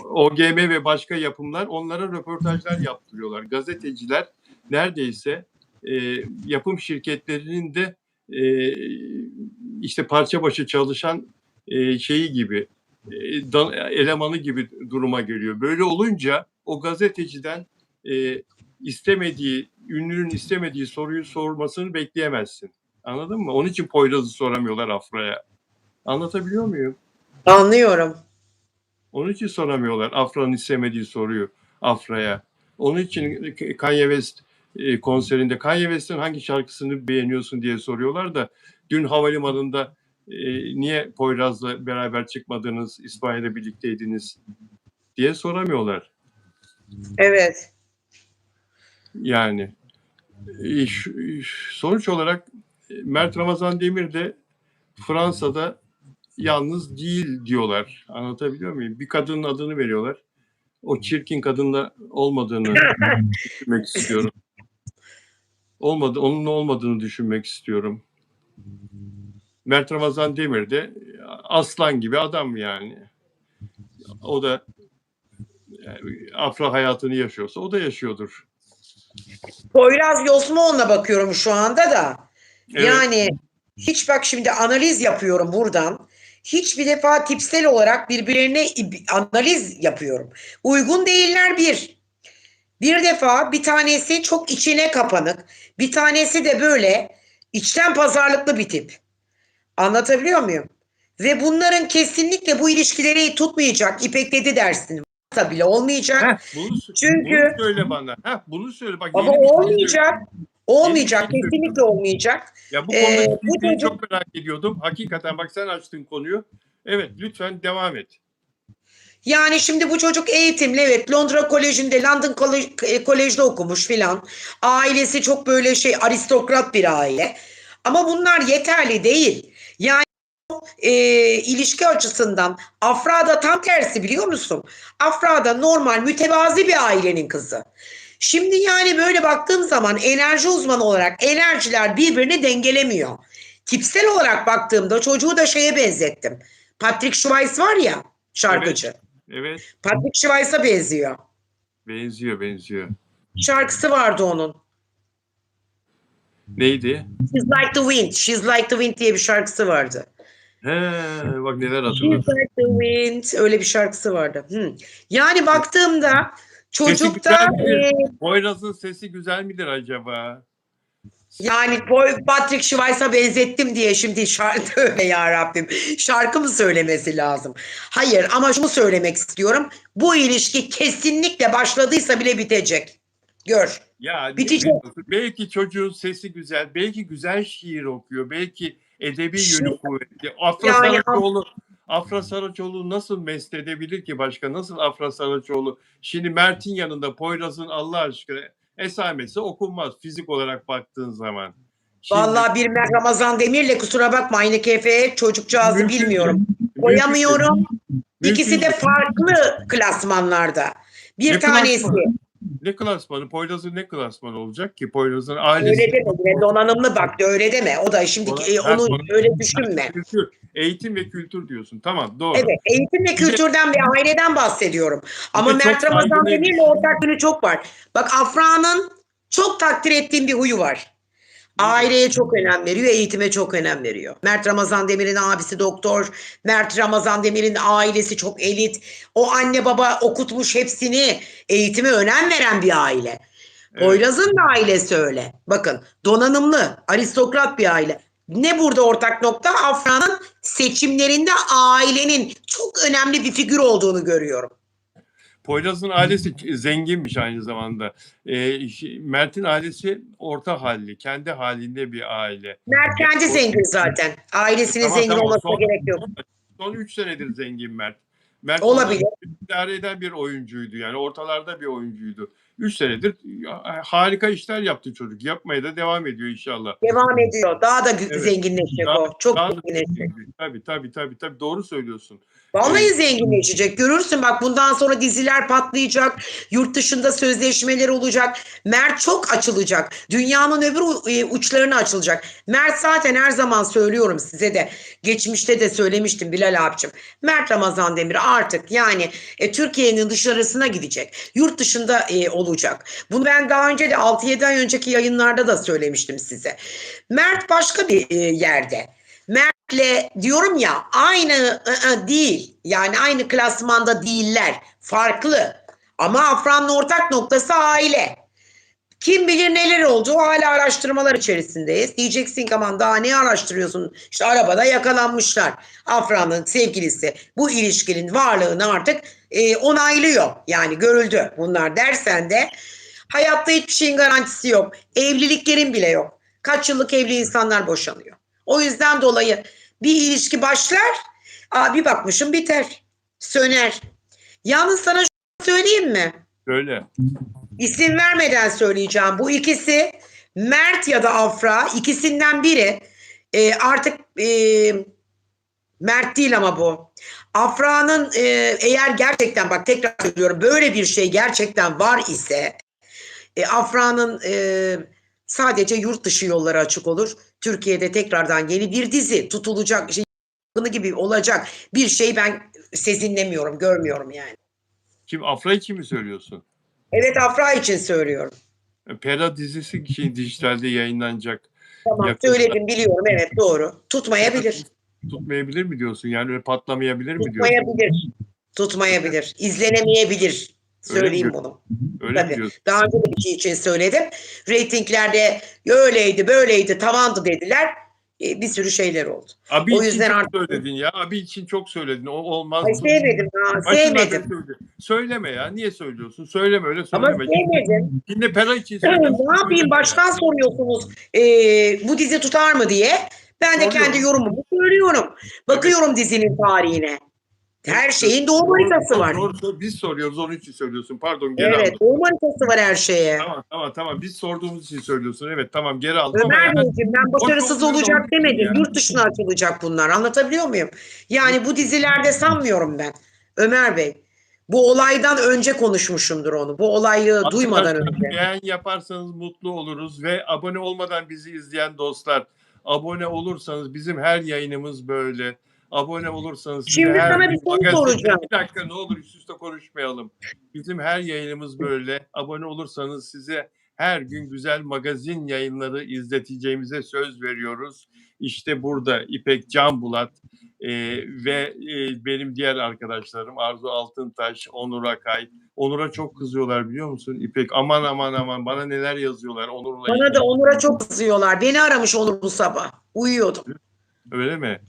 OGM ve başka yapımlar onlara röportajlar yaptırıyorlar. Gazeteciler neredeyse yapım şirketlerinin de işte parça başı çalışan şeyi gibi, elemanı gibi duruma geliyor. Böyle olunca o gazeteciden ünlünün istemediği soruyu sormasını bekleyemezsin. Anladın mı? Onun için Poyraz'ı soramıyorlar Afra'ya. Anlatabiliyor muyum? Anlıyorum. Onun için soramıyorlar Afra'nın istemediği soruyu Afra'ya. Onun için Kanye West konserinde Kanye West'in hangi şarkısını beğeniyorsun diye soruyorlar da dün havalimanında niye Poyraz'la beraber çıkmadınız, İspanya'da birlikteydiniz diye soramıyorlar. Evet. Yani sonuç olarak Mert Ramazan Demir de Fransa'da yalnız değil diyorlar. Anlatabiliyor muyum? Bir kadının adını veriyorlar. O çirkin kadınla olmadığını düşünmek istiyorum. Onun olmadığını düşünmek istiyorum. Mert Ramazan Demir de aslan gibi adam yani. O da Afra hayatını yaşıyorsa o da yaşıyordur. Poyraz Yosmoğlu'na bakıyorum şu anda da. Evet. Yani hiç bak şimdi analiz yapıyorum buradan. Hiçbir defa tipsel olarak birbirlerine analiz yapıyorum. Uygun değiller bir. Bir defa bir tanesi çok içine kapanık. Bir tanesi de böyle içten pazarlıklı bir tip. Anlatabiliyor muyum? Ve bunların kesinlikle bu ilişkileri tutmayacak. İpek dedi dersin. Varsa bile olmayacak. Bunu Çünkü söyle bana. Bunu söyle. Bak ama yeni bir şey olmayacak. Olmayacak. şey Kesinlikle olmayacak. Ya bu konudaki Bu fikrini çocuk çok merak ediyordum. Hakikaten bak sen açtın konuyu. Evet lütfen devam et. yani şimdi bu çocuk eğitimli, evet, Londra Koleji'nde, London Kolej'de okumuş filan. Ailesi çok böyle aristokrat bir aile. Ama bunlar yeterli değil. Yani ilişki açısından Afra da tam tersi, biliyor musun? Afra da normal mütevazi bir ailenin kızı. Şimdi yani böyle baktığım zaman enerji uzmanı olarak enerjiler birbirini dengelemiyor. Tipsel olarak baktığımda çocuğu da şeye benzettim. Patrick Schweiz var ya, şarkıcı. Evet. Patrick Schweiz'a benziyor. Benziyor. Şarkısı vardı onun. Neydi? She's Like the Wind. She's Like the Wind diye bir şarkısı vardı. He, bak neler She's hatırladın. Like the Wind. Öyle bir şarkısı vardı. Yani baktığımda Sesi çocukta güzel midir? Poyraz'ın sesi güzel midir acaba? yani Patrick Schweiz'a benzettim diye şimdi şarkı tövbe yarabbim. Şarkı mı söylemesi lazım? Hayır ama şunu söylemek istiyorum. Bu ilişki kesinlikle başladıysa bile bitecek. Gör. Ya ne Bitecek. diyorsun? Belki çocuğun sesi güzel, belki güzel şiir okuyor, belki edebi yönü kuvvetli. Afra Saraçoğlu nasıl mest edebilir ki başka? Nasıl Afra Saraçoğlu? Şimdi Mert'in yanında Poyraz'ın Allah aşkına esamesi okunmaz fizik olarak baktığın zaman. Şimdi Vallahi bir Ramazan Demir'le kusura bakma aynı kefeye çocukcağızı mümkün değil. bilmiyorum. Mümkün Koyamıyorum. değil. İkisi de Mümkün değil. farklı klasmanlarda. Bir Ne tanesi klasmanı? Ne klasmanı? Poyraz'ın ne klasmanı olacak ki? Poyraz'ın öyle ailesi. deme, yine donanımlı bak öyle deme. O da şimdi onu öyle düşünme. Kültür, eğitim ve kültür diyorsun. Tamam, doğru. Evet, eğitim ve kültürden ve aileden bahsediyorum. Ama çok Mert Ramazan saygılıyım. Demir'le ortak yönü çok var. Bak Afra'nın çok takdir ettiğim bir huyu var. Aileye çok önem veriyor, eğitime çok önem veriyor. Mert Ramazan Demir'in abisi doktor, Mert Ramazan Demir'in ailesi çok elit. O anne baba okutmuş hepsini, eğitime önem veren bir aile. Evet. Poyraz'ın da ailesi öyle. Bakın donanımlı, aristokrat bir aile. Ne burada ortak nokta? Afra'nın seçimlerinde ailenin çok önemli bir figür olduğunu görüyorum. Poyraz'ın ailesi zenginmiş aynı zamanda. Mert'in ailesi orta halli, kendi halinde bir aile. Mert kendi zengin zaten. Ailesinin zengin olmasına gerek yok. Son 3 senedir zengin Mert. Mert olabilir. İdare eden bir oyuncuydu yani ortalarda bir oyuncuydu. 3 senedir harika işler yaptı çocuk. Yapmaya da devam ediyor inşallah. Devam ediyor. Daha da zenginleşecek o. Çok zenginleşecek. Tabii doğru söylüyorsun. Vallahi zenginleşecek. Görürsün bak bundan sonra diziler patlayacak. Yurt dışında sözleşmeler olacak. Mert çok açılacak. Dünyanın öbür uçlarına açılacak. Mert zaten her zaman söylüyorum size de. Geçmişte de söylemiştim Bilal abicim. Mert Ramazan Demir artık yani Türkiye'nin dışarısına gidecek. Yurt dışında olacak. Bunu ben daha önce de 6-7 ay önceki yayınlarda da söylemiştim size. Mert başka bir yerde. Mert'le diyorum ya aynı değil. Yani aynı klasmanda değiller. Farklı. Ama Afra'nın ortak noktası aile. Kim bilir neler oldu hala araştırmalar içerisindeyiz. Diyeceksin ki aman daha ne araştırıyorsun? İşte arabada yakalanmışlar. Afra'nın sevgilisi bu ilişkinin varlığını artık onaylıyor. Yani görüldü bunlar dersen de hayatta hiçbir şeyin garantisi yok. Evliliklerin bile yok. Kaç yıllık evli insanlar boşanıyor. O yüzden dolayı bir ilişki başlar, bir bakmışım biter, söner. Yalnız sana söyleyeyim mi? Öyle. İsim vermeden söyleyeceğim. Bu ikisi Mert ya da Afra ikisinden biri artık Mert değil ama bu. Afra'nın eğer gerçekten bak tekrar söylüyorum böyle bir şey gerçekten var ise Afra'nın sadece yurt dışı yolları açık olur. Türkiye'de tekrardan yeni bir dizi tutulacak gibi olacak bir şey ben sezinlemiyorum, görmüyorum yani. Afra için mi söylüyorsun? Evet Afra için söylüyorum. Pera dizisi dijitalde yayınlanacak. Tamam yakında. Söyledim biliyorum evet doğru. Tutmayabilir. Tutmayabilir mi diyorsun? Yani öyle patlamayabilir mi diyorsun? Tutmayabilir. İzlenemeyebilir. Söyleyeyim bunu. Öyle tabii. Daha önce de bir şey için söyledim. Reytinglerde öyleydi böyleydi tavandı dediler. Bir sürü şeyler oldu. Abi o yüzden için çok söyledin ya. Abi için çok söyledin. O olmaz. Ay, sevmedim ha. Sevmedim. Söyleme ya. Niye söylüyorsun? Söyleme öyle söyleme. Ama sevmedim. Yine Pera için söylüyorsun. Ne yapayım? Başkan soruyorsunuz. Bu dizi tutar mı diye. Ben de kendi yorumumu söylüyorum. Bakıyorum dizinin tarihine. Her şeyin doğum haritası var. Biz soruyoruz onun için söylüyorsun. Pardon geri aldım. Doğum haritası var her şeye. Tamam. Biz sorduğumuz için söylüyorsun. Evet tamam geri aldım. Ömer Beyciğim ben başarısız olacak demedim. Yurt dışına açılacak bunlar. Anlatabiliyor muyum? Yani bu dizilerde sanmıyorum ben. Ömer Bey. Bu olaydan önce konuşmuşumdur onu. Bu olayı duymadan önce. Beğen yaparsanız mutlu oluruz ve abone olmadan bizi izleyen dostlar abone olursanız bizim her yayınımız böyle. Abone olursanız şimdi sana bir soru soracağım. Bir dakika ne olur üst üste konuşmayalım. Bizim her yayınımız böyle. Abone olursanız size her gün güzel magazin yayınları izleteceğimize söz veriyoruz. İşte burada İpek Canbulat ve benim diğer arkadaşlarım Arzu Altıntaş, Onur Akay. Onur'a çok kızıyorlar biliyor musun İpek? Aman aman aman bana neler yazıyorlar Onur'la Bana ilgili. da Onur'a çok kızıyorlar. Beni aramış Onur bu sabah. Uyuyordum. Öyle mi?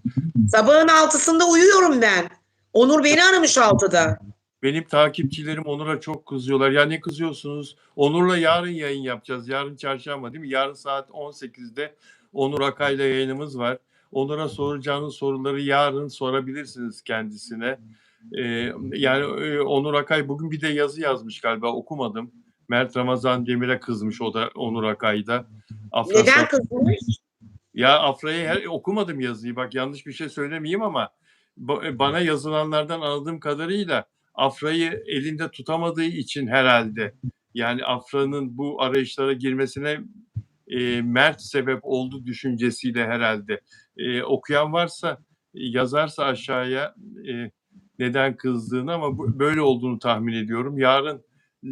Sabahın 6'sında uyuyorum ben. Onur beni aramış 6'da. Benim takipçilerim Onur'a çok kızıyorlar. Ya ne kızıyorsunuz? Onur'la yarın yayın yapacağız. Yarın çarşamba değil mi? Yarın saat 18'de Onur Akay'la yayınımız var. Onur'a soracağınız soruları yarın sorabilirsiniz kendisine. Yani Onur Akay bugün bir de yazı yazmış galiba, okumadım. Mert Ramazan Demir'e kızmış o da, Onur Akay'da. Neden kızmış? Ya Afra'yı okumadım yazıyı, bak yanlış bir şey söylemeyeyim ama bana yazılanlardan anladığım kadarıyla Afra'yı elinde tutamadığı için herhalde, yani Afra'nın bu arayışlara girmesine Mert sebep oldu düşüncesiyle herhalde. Okuyan varsa yazarsa aşağıya neden kızdığını, ama böyle olduğunu tahmin ediyorum. Yarın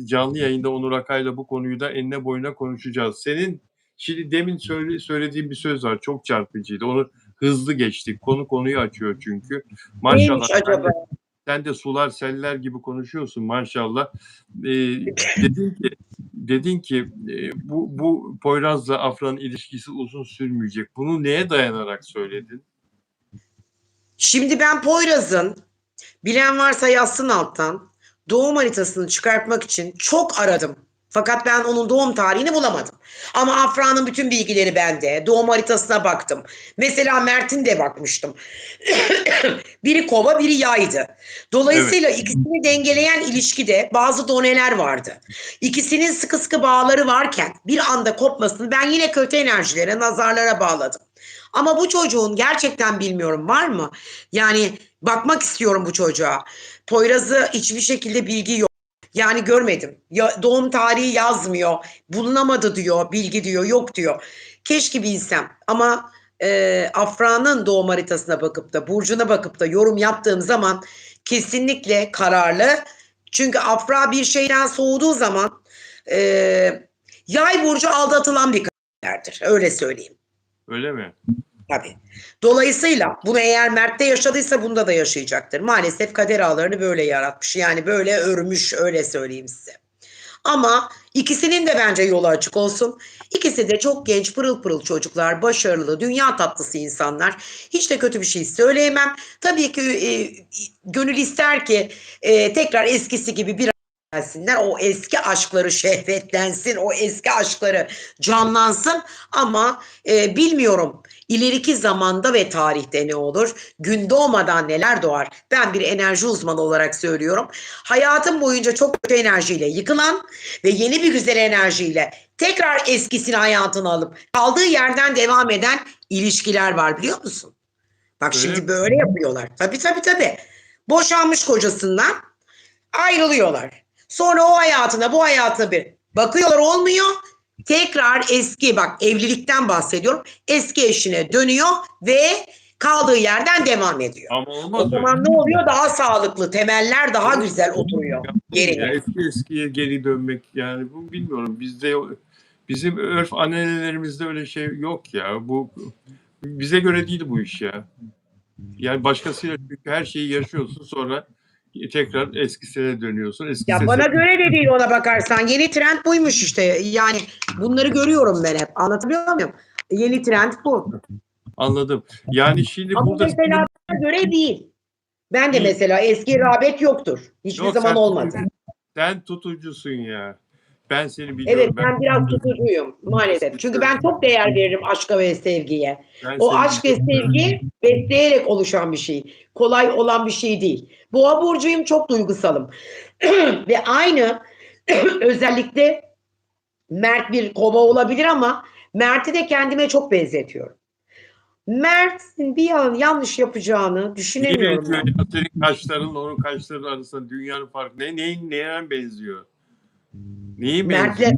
canlı yayında Onur Akay'la bu konuyu da enine boyuna konuşacağız. Senin şimdi demin söylediğin bir söz var, çok çarpıcıydı. Onu hızlı geçtik. Konuyu açıyor çünkü. Maşallah. Neymiş acaba? Sen de sular seller gibi konuşuyorsun maşallah. Dedin ki bu Poyraz'la Afra'nın ilişkisi uzun sürmeyecek. Bunu neye dayanarak söyledin? Şimdi ben Poyraz'ın, bilen varsa yazsın alttan, doğum haritasını çıkartmak için çok aradım. Fakat ben onun doğum tarihini bulamadım. Ama Afra'nın bütün bilgileri bende. Doğum haritasına baktım. Mesela Mert'in de bakmıştım. Biri kova, biri yaydı. Dolayısıyla ikisini dengeleyen ilişkide bazı doneler vardı. İkisinin sıkı sıkı bağları varken bir anda kopmasını ben yine kötü enerjilere, nazarlara bağladım. Ama bu çocuğun gerçekten bilmiyorum, var mı? Yani bakmak istiyorum bu çocuğa. Poyraz'ı hiçbir şekilde bilgi yok. Yani görmedim. Ya, doğum tarihi yazmıyor. Bulunamadı diyor, bilgi diyor, yok diyor. Keşke bilsem. Ama Afra'nın doğum haritasına bakıp da, burcuna bakıp da yorum yaptığım zaman kesinlikle kararlı. Çünkü Afra bir şeyden soğuduğu zaman e, yay burcu aldatılan bir karakterdir. Öyle söyleyeyim. Öyle mi? Tabii. Dolayısıyla bunu eğer Mert'te yaşadıysa bunda da yaşayacaktır. Maalesef kader ağlarını böyle yaratmış. Yani böyle örmüş, öyle söyleyeyim size. Ama ikisinin de bence yolu açık olsun. İkisi de çok genç, pırıl pırıl çocuklar, başarılı, dünya tatlısı insanlar. Hiç de kötü bir şey söyleyemem. Tabii ki gönül ister ki tekrar eskisi gibi bir gelsinler. O eski aşkları şehvetlensin, o eski aşkları canlansın. Ama bilmiyorum ileriki zamanda ve tarihte ne olur? Gün doğmadan neler doğar? Ben bir enerji uzmanı olarak söylüyorum. Hayatım boyunca çok kötü enerjiyle yıkılan ve yeni bir güzel enerjiyle tekrar eskisini hayatına alıp kaldığı yerden devam eden ilişkiler var, biliyor musun? Bak şimdi böyle yapıyorlar. Tabii tabii tabii. Boşanmış kocasından ayrılıyorlar. Sonra o hayatına bu hayatına bir bakıyorlar, olmuyor. Tekrar eski, bak evlilikten bahsediyorum, eski eşine dönüyor ve kaldığı yerden devam ediyor. Ama olmaz o zaman öyle. ne oluyor? Daha sağlıklı, temeller daha güzel oturuyor yerine. Ya, eskiye geri dönmek, yani bu bilmiyorum, bizim örf annelerimizde öyle şey yok ya. Bu bize göre değil bu iş ya. Yani başkasıyla çünkü her şeyi yaşıyorsun, sonra tekrar eskisine dönüyorsun. Ya bana göre de değil ona bakarsan. Yeni trend buymuş işte. Yani bunları görüyorum ben hep. Anlatabiliyor muyum? Yeni trend bu. Anladım. Yani şimdi Ama burada mesela bana göre değil. Ben de mesela eski rağbet yoktur. Hiçbir zaman olmadı. Sen tutucusun ya. Ben seni biliyorum. Evet, ben biraz tutucuyum maalesef. Çünkü ben çok değer veririm aşka ve sevgiye. O aşk ve sevgi besleyerek oluşan bir şey. Kolay olan bir şey değil. Boğa burcuyum, çok duygusalım. Ve aynı özellikle Mert bir kova olabilir ama Mert'i de kendime çok benzetiyorum. Mert'in bir an yanlış yapacağını düşünemiyorum ben. Senin kaşların onun kaşların arasında dünyanın farkı. Neye benziyor? Neyi benziyor?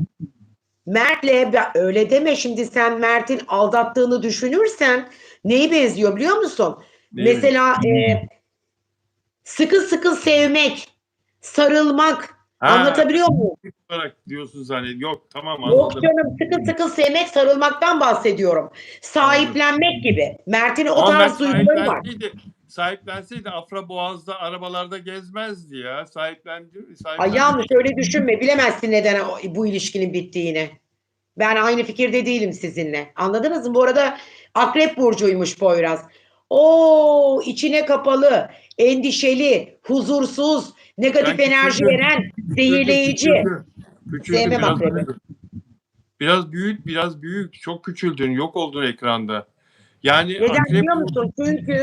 Mert'le öyle deme şimdi, sen Mert'in aldattığını düşünürsen neyi benziyor biliyor musun? Mesela sıkı sıkı sevmek, sarılmak, anlatabiliyor muyum? olarak diyorsun zannet. Yok, tamam, Yok anladım. canım, sıkı sıkı sevmek, sarılmaktan bahsediyorum. Anladım. Sahiplenmek gibi. Mert'in o Ama Mert tarz duyguları var. sahiplenseydi Afraboğaz'da arabalarda gezmezdi ya. Ay Sahiplendi. yanlış, öyle düşünme. Bilemezsin neden bu ilişkinin bittiğini. Ben aynı fikirde değilim sizinle. Anladınız mı? Bu arada Akrep Burcu'ymuş Poyraz. O içine kapalı, endişeli, huzursuz, Sen negatif enerji küçüldün. veren, Küçüldün, zehirleyici. küçüldün. Küçüldün, Sevmem biraz akrebi. büyüdün. Biraz büyük, biraz büyük. Çok küçüldün, yok oldun ekranda. Yani Neden Akrep biliyor Burcu. musun? Çünkü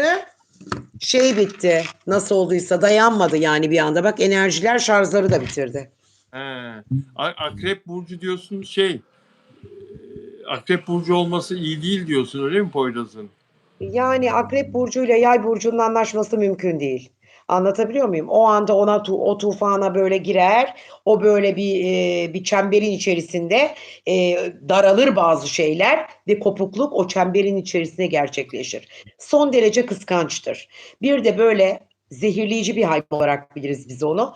şey bitti. Nasıl olduysa dayanmadı yani bir anda. Bak enerjiler şarjları da bitirdi. He. Akrep Burcu diyorsun, Akrep Burcu olması iyi değil diyorsun, öyle mi Poyraz'ın? Yani Akrep burcuyla Yay burcunun anlaşması mümkün değil. Anlatabiliyor muyum? O anda ona o tufana böyle girer. O böyle bir çemberin içerisinde daralır bazı şeyler ve kopukluk o çemberin içerisinde gerçekleşir. Son derece kıskançtır. Bir de böyle zehirleyici bir hayvan olarak biliriz biz onu.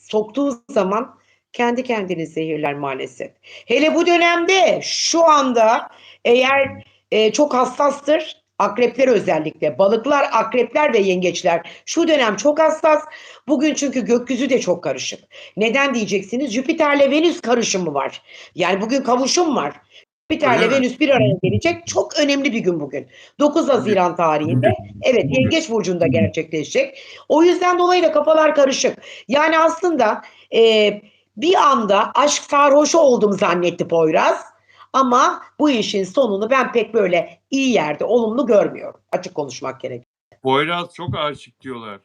Soktuğu zaman kendi kendini zehirler maalesef. Hele bu dönemde şu anda eğer çok hassastır. Akrepler özellikle. Balıklar, akrepler ve yengeçler şu dönem çok hassas. Bugün çünkü gökyüzü de çok karışık. Neden diyeceksiniz? Jüpiter'le Venüs karışımı var. Yani bugün kavuşum var. Öyle Jüpiter'le mi? Venüs bir araya gelecek. Çok önemli bir gün bugün. 9 Bugün. Haziran tarihinde. Evet, Bugün. Yengeç burcunda gerçekleşecek. O yüzden dolayı da kafalar karışık. Yani aslında bir anda aşk sarhoşu oldum zannetti Poyraz. Ama bu işin sonunu ben pek böyle iyi yerde, olumlu görmüyorum. Açık konuşmak gerek. Poyraz çok aşık diyorlar.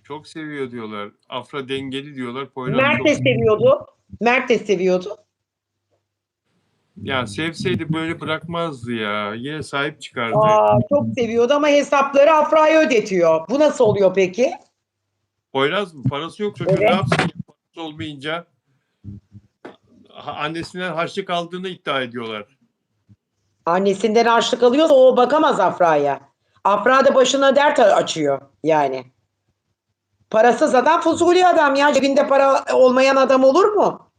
Çok seviyor diyorlar. Afra dengeli diyorlar. Poyraz Mert çok, de seviyordu. Mert de seviyordu. ya sevseydi böyle bırakmazdı ya. Yine sahip çıkardı. Aa, çok seviyordu ama hesapları Afra'ya ödetiyor. Bu nasıl oluyor peki? Poyraz mı? Parası yok çocuğun, ne Evet. yapsın? Parası olmayınca annesinden harçlık aldığını iddia ediyorlar. Annesinden harçlık alıyorsa o bakamaz Afra'ya. Afra da başına dert açıyor yani. Parasız adam fuzuli adam ya. Cebinde para olmayan adam olur mu?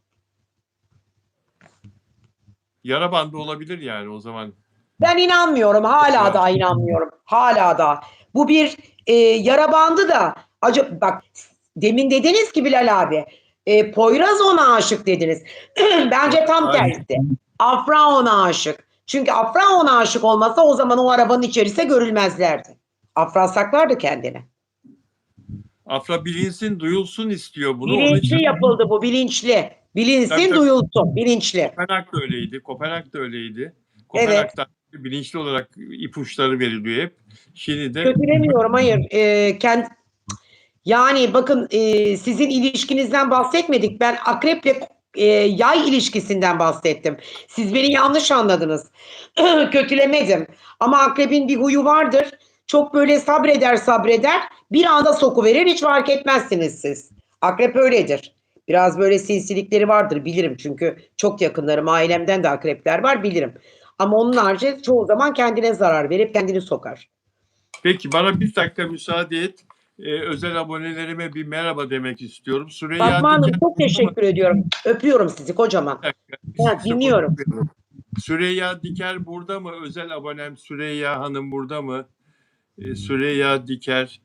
Yara bandı olabilir yani o zaman. Ben inanmıyorum. Hala Poyraz. da inanmıyorum. Hala da. Bu bir yara bandı da. Acaba bak, demin dediniz ki Bilal abi. Poyraz ona aşık dediniz. Bence tam Hayır. tersi. Afra ona aşık. Çünkü Afra ona aşık olmasa o zaman o arabanın içerisinde görülmezlerdi. Afra saklardı kendini. Afra bilinsin, duyulsun istiyor bunu. Onun için Bilinçli yapıldı bu, bilinçli. tabii, Bilinsin, tabii, duyulsun, bilinçli. Kopenhag da öyleydi. Kopenhag da öyleydi. Evet. Kopenhag'dan bilinçli olarak ipuçları veriliyor hep. Şimdi de Kötülemiyorum, hayır. Yani bakın, sizin ilişkinizden bahsetmedik. Ben akreple yay ilişkisinden bahsettim. Siz beni yanlış anladınız. Kötülemedim. Ama akrebin bir huyu vardır. Çok böyle sabreder sabreder. Bir anda sokuverir, hiç fark etmezsiniz siz. Akrep öyledir. Biraz böyle sinsilikleri vardır, bilirim. Çünkü çok yakınlarım, ailemden de akrepler var, bilirim. Ama onun harici çoğu zaman kendine zarar verip kendini sokar. peki, bana bir dakika müsaade et. Özel abonelerime bir merhaba demek istiyorum. Süreyya Fatma Hanım, Diker çok burada mı? teşekkür ediyorum. Öpüyorum sizi kocaman. Bir dakika. Ha, Size dinliyorum. konuşmuyorum. Süreyya Diker burada mı? Özel abonem Süreyya Hanım burada mı? Süreyya Diker.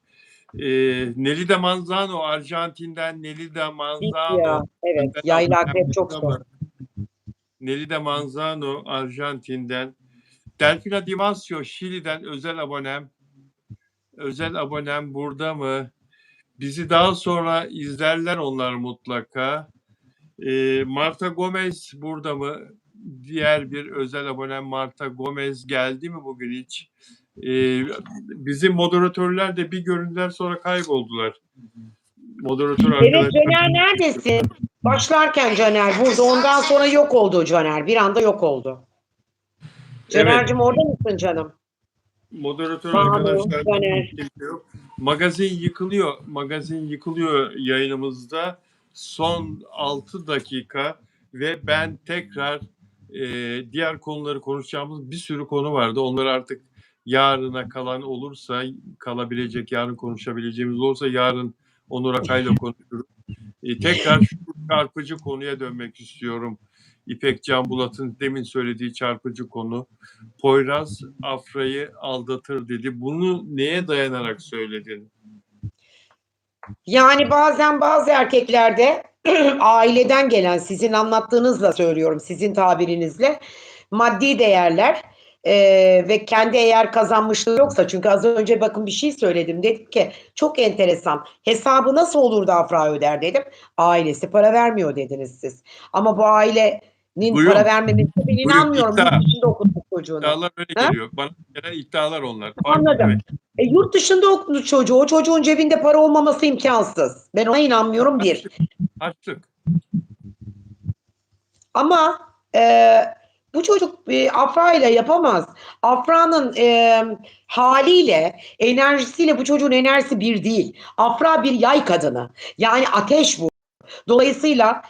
Nelida Manzano, Arjantin'den Nelida Hiç ya. Manzano. Evet. Özel Yayla abonem akrep çok burada zor. mı? Nelida Manzano, Arjantin'den. Delfina Dimasio, Şili'den özel abonem. Özel abonem burada mı? Bizi daha sonra izlerler onlar mutlaka. Marta Gomez burada mı? Diğer bir özel abonem Marta Gomez geldi mi bugün hiç? Bizim moderatörler de bir göründüler sonra kayboldular. Moderatör Evet arkadaşlar. Caner, neredesin? Başlarken Caner burada. Ondan sonra yok oldu Caner. Bir anda yok oldu. Evet, Caner'cim orada mısın canım? moderatör Banu, arkadaşlar Caner. yok. Magazin yıkılıyor. Magazin yıkılıyor yayınımızda. Son 6 dakika ve ben tekrar diğer konuları konuşacağımız bir sürü konu vardı. Onları artık yarına kalan olursa, kalabilecek, yarın konuşabileceğimiz olursa yarın Onur Akay'la konuşuruz. Tekrar çarpıcı konuya dönmek istiyorum. İpek Canbulat'ın demin söylediği çarpıcı konu. Poyraz Afra'yı aldatır dedi. Bunu neye dayanarak söyledin? Yani bazen bazı erkeklerde aileden gelen, sizin anlattığınızla söylüyorum, sizin tabirinizle, maddi değerler ve kendi eğer kazanmışlığı yoksa, çünkü az önce bakın bir şey söyledim, dedim ki çok enteresan, hesabı nasıl olur da Afra öder dedim, ailesi para vermiyor dediniz siz, ama bu ailenin para Buyurun. vermemesine ben Buyurun, inanmıyorum. iddia. Yurt dışında okutmuş çocuğunu. İddialar öyle Ha? geliyor. Bana gelen iddialar onlar. Pardon. Anladım. Evet. Yurt dışında okumuş çocuğu. O çocuğun cebinde para olmaması imkansız. Ben ona inanmıyorum, bir. Açlık. Ama bu çocuk Afra ile yapamaz. Afra'nın haliyle, enerjisiyle bu çocuğun enerjisi bir değil. Afra bir yay kadını. Yani ateş bu. Dolayısıyla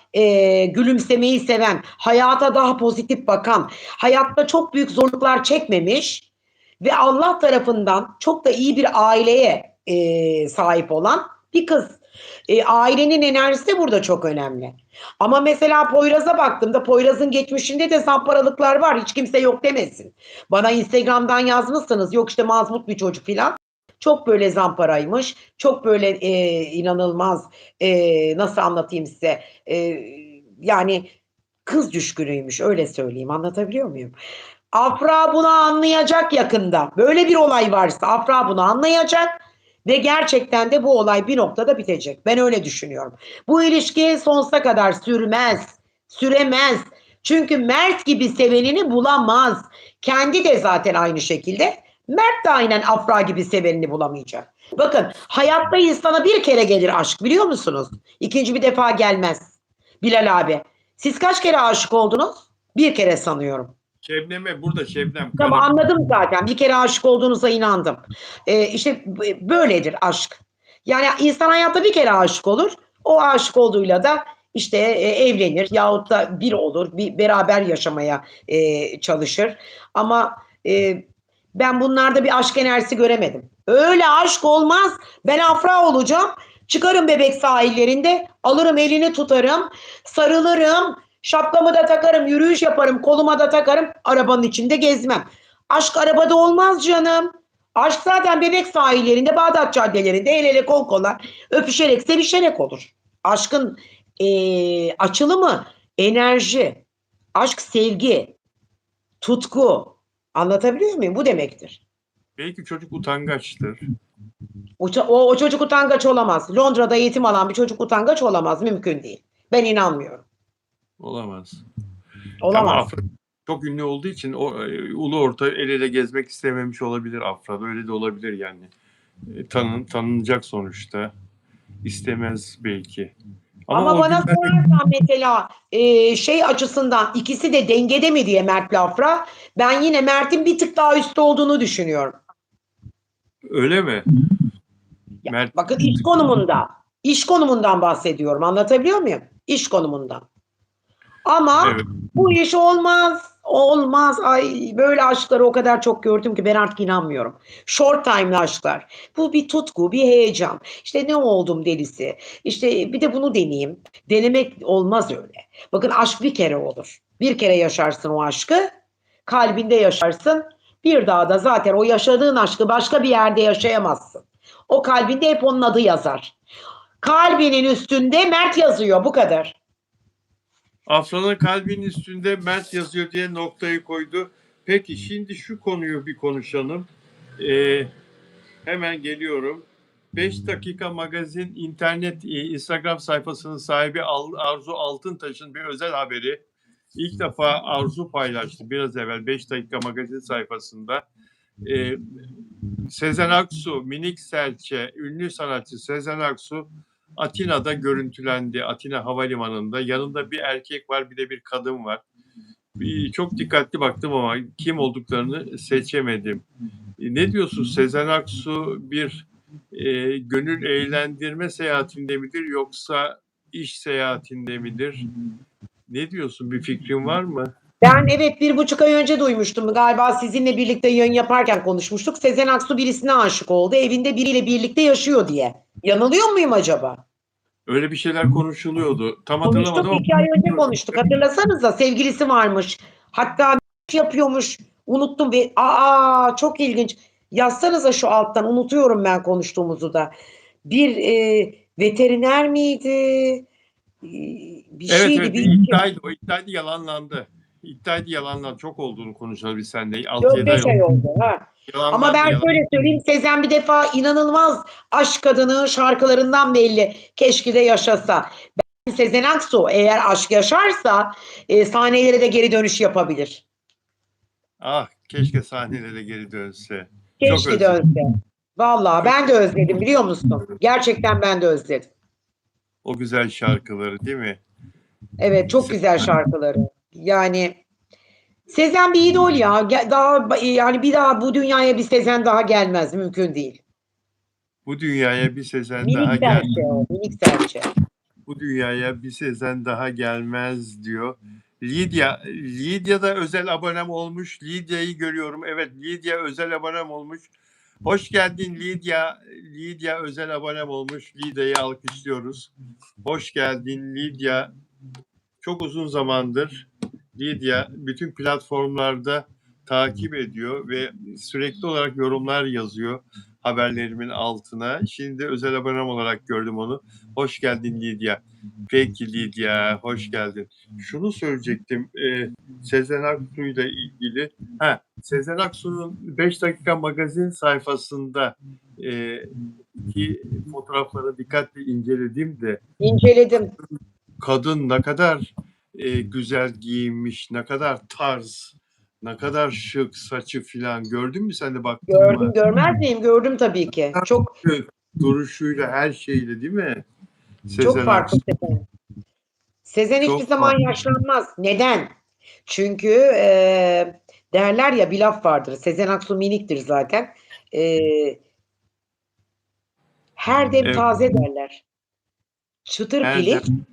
gülümsemeyi seven, hayata daha pozitif bakan, hayatta çok büyük zorluklar çekmemiş ve Allah tarafından çok da iyi bir aileye sahip olan bir kız. Ailenin enerjisi de burada çok önemli. Ama mesela Poyraz'a baktığımda, Poyraz'ın geçmişinde de zamparalıklar var. Hiç kimse yok demesin. Bana Instagram'dan yazmışsınız. Yok işte mazmut bir çocuk filan. Çok böyle zamparaymış. Çok böyle inanılmaz, nasıl anlatayım size? Yani kız düşkünüymüş, öyle söyleyeyim. Anlatabiliyor muyum? Afra bunu anlayacak yakında. Böyle bir olay varsa Afra bunu anlayacak ve gerçekten de bu olay bir noktada bitecek. Ben öyle düşünüyorum. Bu ilişki sonsuza kadar sürmez. Süremez. Çünkü Mert gibi sevenini bulamaz. Kendi de zaten aynı şekilde. Mert de aynen Afra gibi sevenini bulamayacak. Bakın, hayatta insana bir kere gelir aşk, biliyor musunuz? İkinci bir defa gelmez. Bilal abi, siz kaç kere aşık oldunuz? Bir kere sanıyorum. Şebnem'e burada Şebnem. Tamam, Karım. anladım zaten. Bir kere aşık olduğunuza inandım. İşte böyledir aşk. Yani insan hayatta bir kere aşık olur. O aşık olduğuyla da işte evlenir yahut da bir olur. Bir beraber yaşamaya çalışır. Ama ben bunlarda bir aşk enerjisi göremedim. Öyle aşk olmaz. Ben Afra olacağım. Çıkarım Bebek sahillerinde. Alırım elini tutarım. Sarılırım. Şapkamı da takarım, yürüyüş yaparım, koluma da takarım, arabanın içinde gezmem. Aşk arabada olmaz canım. Aşk zaten Bebek sahillerinde, Bağdat caddelerinde el ele kol kola öpüşerek, sevişerek olur. Aşkın açılımı enerji, aşk sevgi, tutku. Anlatabiliyor muyum? Bu demektir. Belki çocuk utangaçtır. O çocuk utangaç olamaz. Londra'da eğitim alan bir çocuk utangaç olamaz. Mümkün değil. Ben inanmıyorum. Olamaz. Ama Olamaz. Afra çok ünlü olduğu için o ulu orta el ele gezmek istememiş olabilir Afra. Öyle de olabilir yani. Tanınacak sonuçta. İstemez belki. Ama o bana günler sorarsan mesela şey açısından ikisi de dengede mi diye, Mert Afra, ben yine Mert'in bir tık daha üstte olduğunu düşünüyorum. öyle mi? Ya, Mert bakın iş konumunda. İş konumundan bahsediyorum. Anlatabiliyor muyum? İş konumundan. Ama evet. bu iş olmaz. Olmaz. Ay, böyle aşkları o kadar çok gördüm ki ben artık inanmıyorum. Short time'lı aşklar. Bu bir tutku, bir heyecan. İşte ne oldum delisi. İşte bir de bunu deneyeyim. Denemek olmaz öyle. Bakın, aşk bir kere olur. Bir kere yaşarsın o aşkı. Kalbinde yaşarsın. Bir daha da zaten o yaşadığın aşkı başka bir yerde yaşayamazsın. O kalbinde hep onun adı yazar. Kalbinin üstünde Mert yazıyor, bu kadar. Afra'nın kalbinin üstünde Mert yazıyor diye noktayı koydu. Peki şimdi şu konuyu bir konuşalım. Hemen geliyorum. 5 dakika magazin internet Instagram sayfasının sahibi Arzu Altıntaş'ın bir özel haberi. İlk defa Arzu paylaştı biraz evvel 5 dakika magazin sayfasında. Sezen Aksu, Minik Serçe, ünlü sanatçı Sezen Aksu Atina'da görüntülendi. Atina Havalimanı'nda. Yanında bir erkek var, bir de bir kadın var. Çok dikkatli baktım ama kim olduklarını seçemedim. Ne diyorsun? Sezen Aksu bir gönül eğlendirme seyahatinde midir yoksa iş seyahatinde midir? Ne diyorsun? Bir fikrin var mı? Ben evet 1,5 ay önce duymuştum. Galiba sizinle birlikte yayın yaparken konuşmuştuk. Sezen Aksu birisine aşık oldu. Evinde biriyle birlikte yaşıyor diye. Yanılıyor muyum acaba? Öyle bir şeyler konuşuluyordu. Tam Konuştuk, hatırlamadım ama 2 ay önce konuştuk. Hatırlasanıza, sevgilisi varmış. Hatta yapıyormuş. Unuttum ve çok ilginç. Yazsanıza şu alttan, unutuyorum ben konuştuğumuzu da. Bir veteriner miydi? Bir evet şeydi, evet, bir bir işi. iddiaydı. O iddiaydı, yalanlandı. İddiaydı, yalanlandı. Çok olduğunu konuşuyoruz biz seninle. 6-7 ay 4-5 oldu. ay oldu. Ha. Ama Yalanlandı, ben yalan. şöyle söyleyeyim, Sezen bir defa inanılmaz aşk kadını, şarkılarından belli. Keşke de yaşasa. Sezen Aksu eğer aşk yaşarsa sahnelere de geri dönüş yapabilir. Ah, keşke sahnelere geri dönse. Çok Keşke özledim. dönse. Vallahi Çok ben de özledim, biliyor musun? Gerçekten ben de özledim. o güzel şarkıları, değil mi? Evet, çok güzel şarkıları. Yani Sezen bir idol ya. Daha yani bir daha bu dünyaya bir Sezen daha gelmez. Mümkün değil. Bu dünyaya bir Sezen daha Minik gel. serçe o. Minik serçe. Bu dünyaya bir Sezen daha gelmez diyor. Lidya da özel abonem olmuş. Lidya'yı görüyorum. Evet, Lidya özel abonem olmuş. Hoş geldin Lidya. Lidya özel abonem olmuş. Lidya'yı alkışlıyoruz. Hoş geldin Lidya. Çok uzun zamandır Lidya bütün platformlarda takip ediyor ve sürekli olarak yorumlar yazıyor haberlerimin altına. Şimdi özel abonem olarak gördüm onu. Hoş geldin Lidya. Peki Lidya, hoş geldin. Şunu söyleyecektim Sezen Aksu'yla ilgili. Sezen Aksu'nun 5 dakika magazin sayfasında ki fotoğrafları dikkatle inceledim de İnceledim. kadın ne kadar güzel giyinmiş, ne kadar tarz, ne kadar şık saçı filan. Gördün mü, sen de baktın mı? Gördüm, görmez miyim? Gördüm tabii ki. Çok Duruşuyla, her şeyle, değil mi? çok Sezen farklı Aksu. Sezen. Sezen hiçbir Çok zaman farklı. yaşlanmaz. Neden? Çünkü derler ya, bir laf vardır. Sezen Aksu miniktir zaten. Her dem Evet, taze derler. Çıtır her piliç, dem.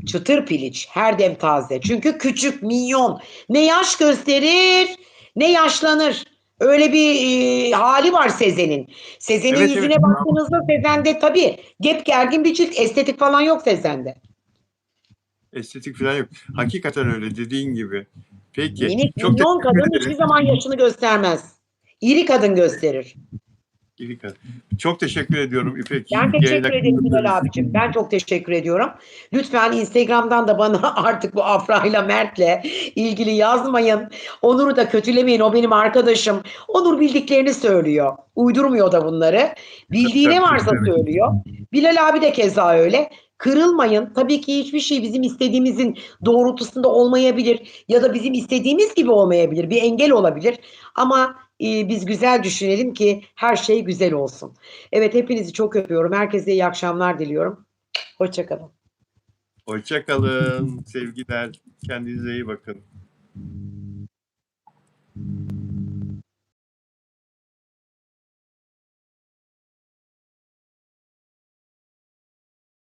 çıtır piliç. Her dem taze. Çünkü küçük, minyon. Ne yaş gösterir, ne yaşlanır. Öyle bir hali var Sezen'in. Sezen'in Evet evet. yüzüne baktığınızda Sezen'de tabii gergin bir cilt, estetik falan yok Sezen'de. Estetik falan yok. Hakikaten öyle, dediğin gibi. Peki. Minik, Çok minyon teşekkür kadın hiçbir ederim. zaman yaşını göstermez. İri kadın gösterir. İlkan. Çok teşekkür ediyorum İpek. Ben Yayına teşekkür ederim katıldığın Bilal için. abicim. Ben çok teşekkür ediyorum. Lütfen Instagram'dan da bana artık bu Afra'yla Mert'le ilgili yazmayın. Onur'u da kötülemeyin. O benim arkadaşım. Onur bildiklerini söylüyor. Uydurmuyor da bunları. Tabii Bildiği ne tabii. varsa söylüyor. Bilal abi de keza öyle. Kırılmayın. Tabii ki hiçbir şey bizim istediğimizin doğrultusunda olmayabilir. Ya da bizim istediğimiz gibi olmayabilir. Bir engel olabilir. Ama biz güzel düşünelim ki her şey güzel olsun. Evet, hepinizi çok öpüyorum. Herkese iyi akşamlar diliyorum. Hoşça kalın. Hoşça kalın. Sevgiler. Kendinize iyi bakın.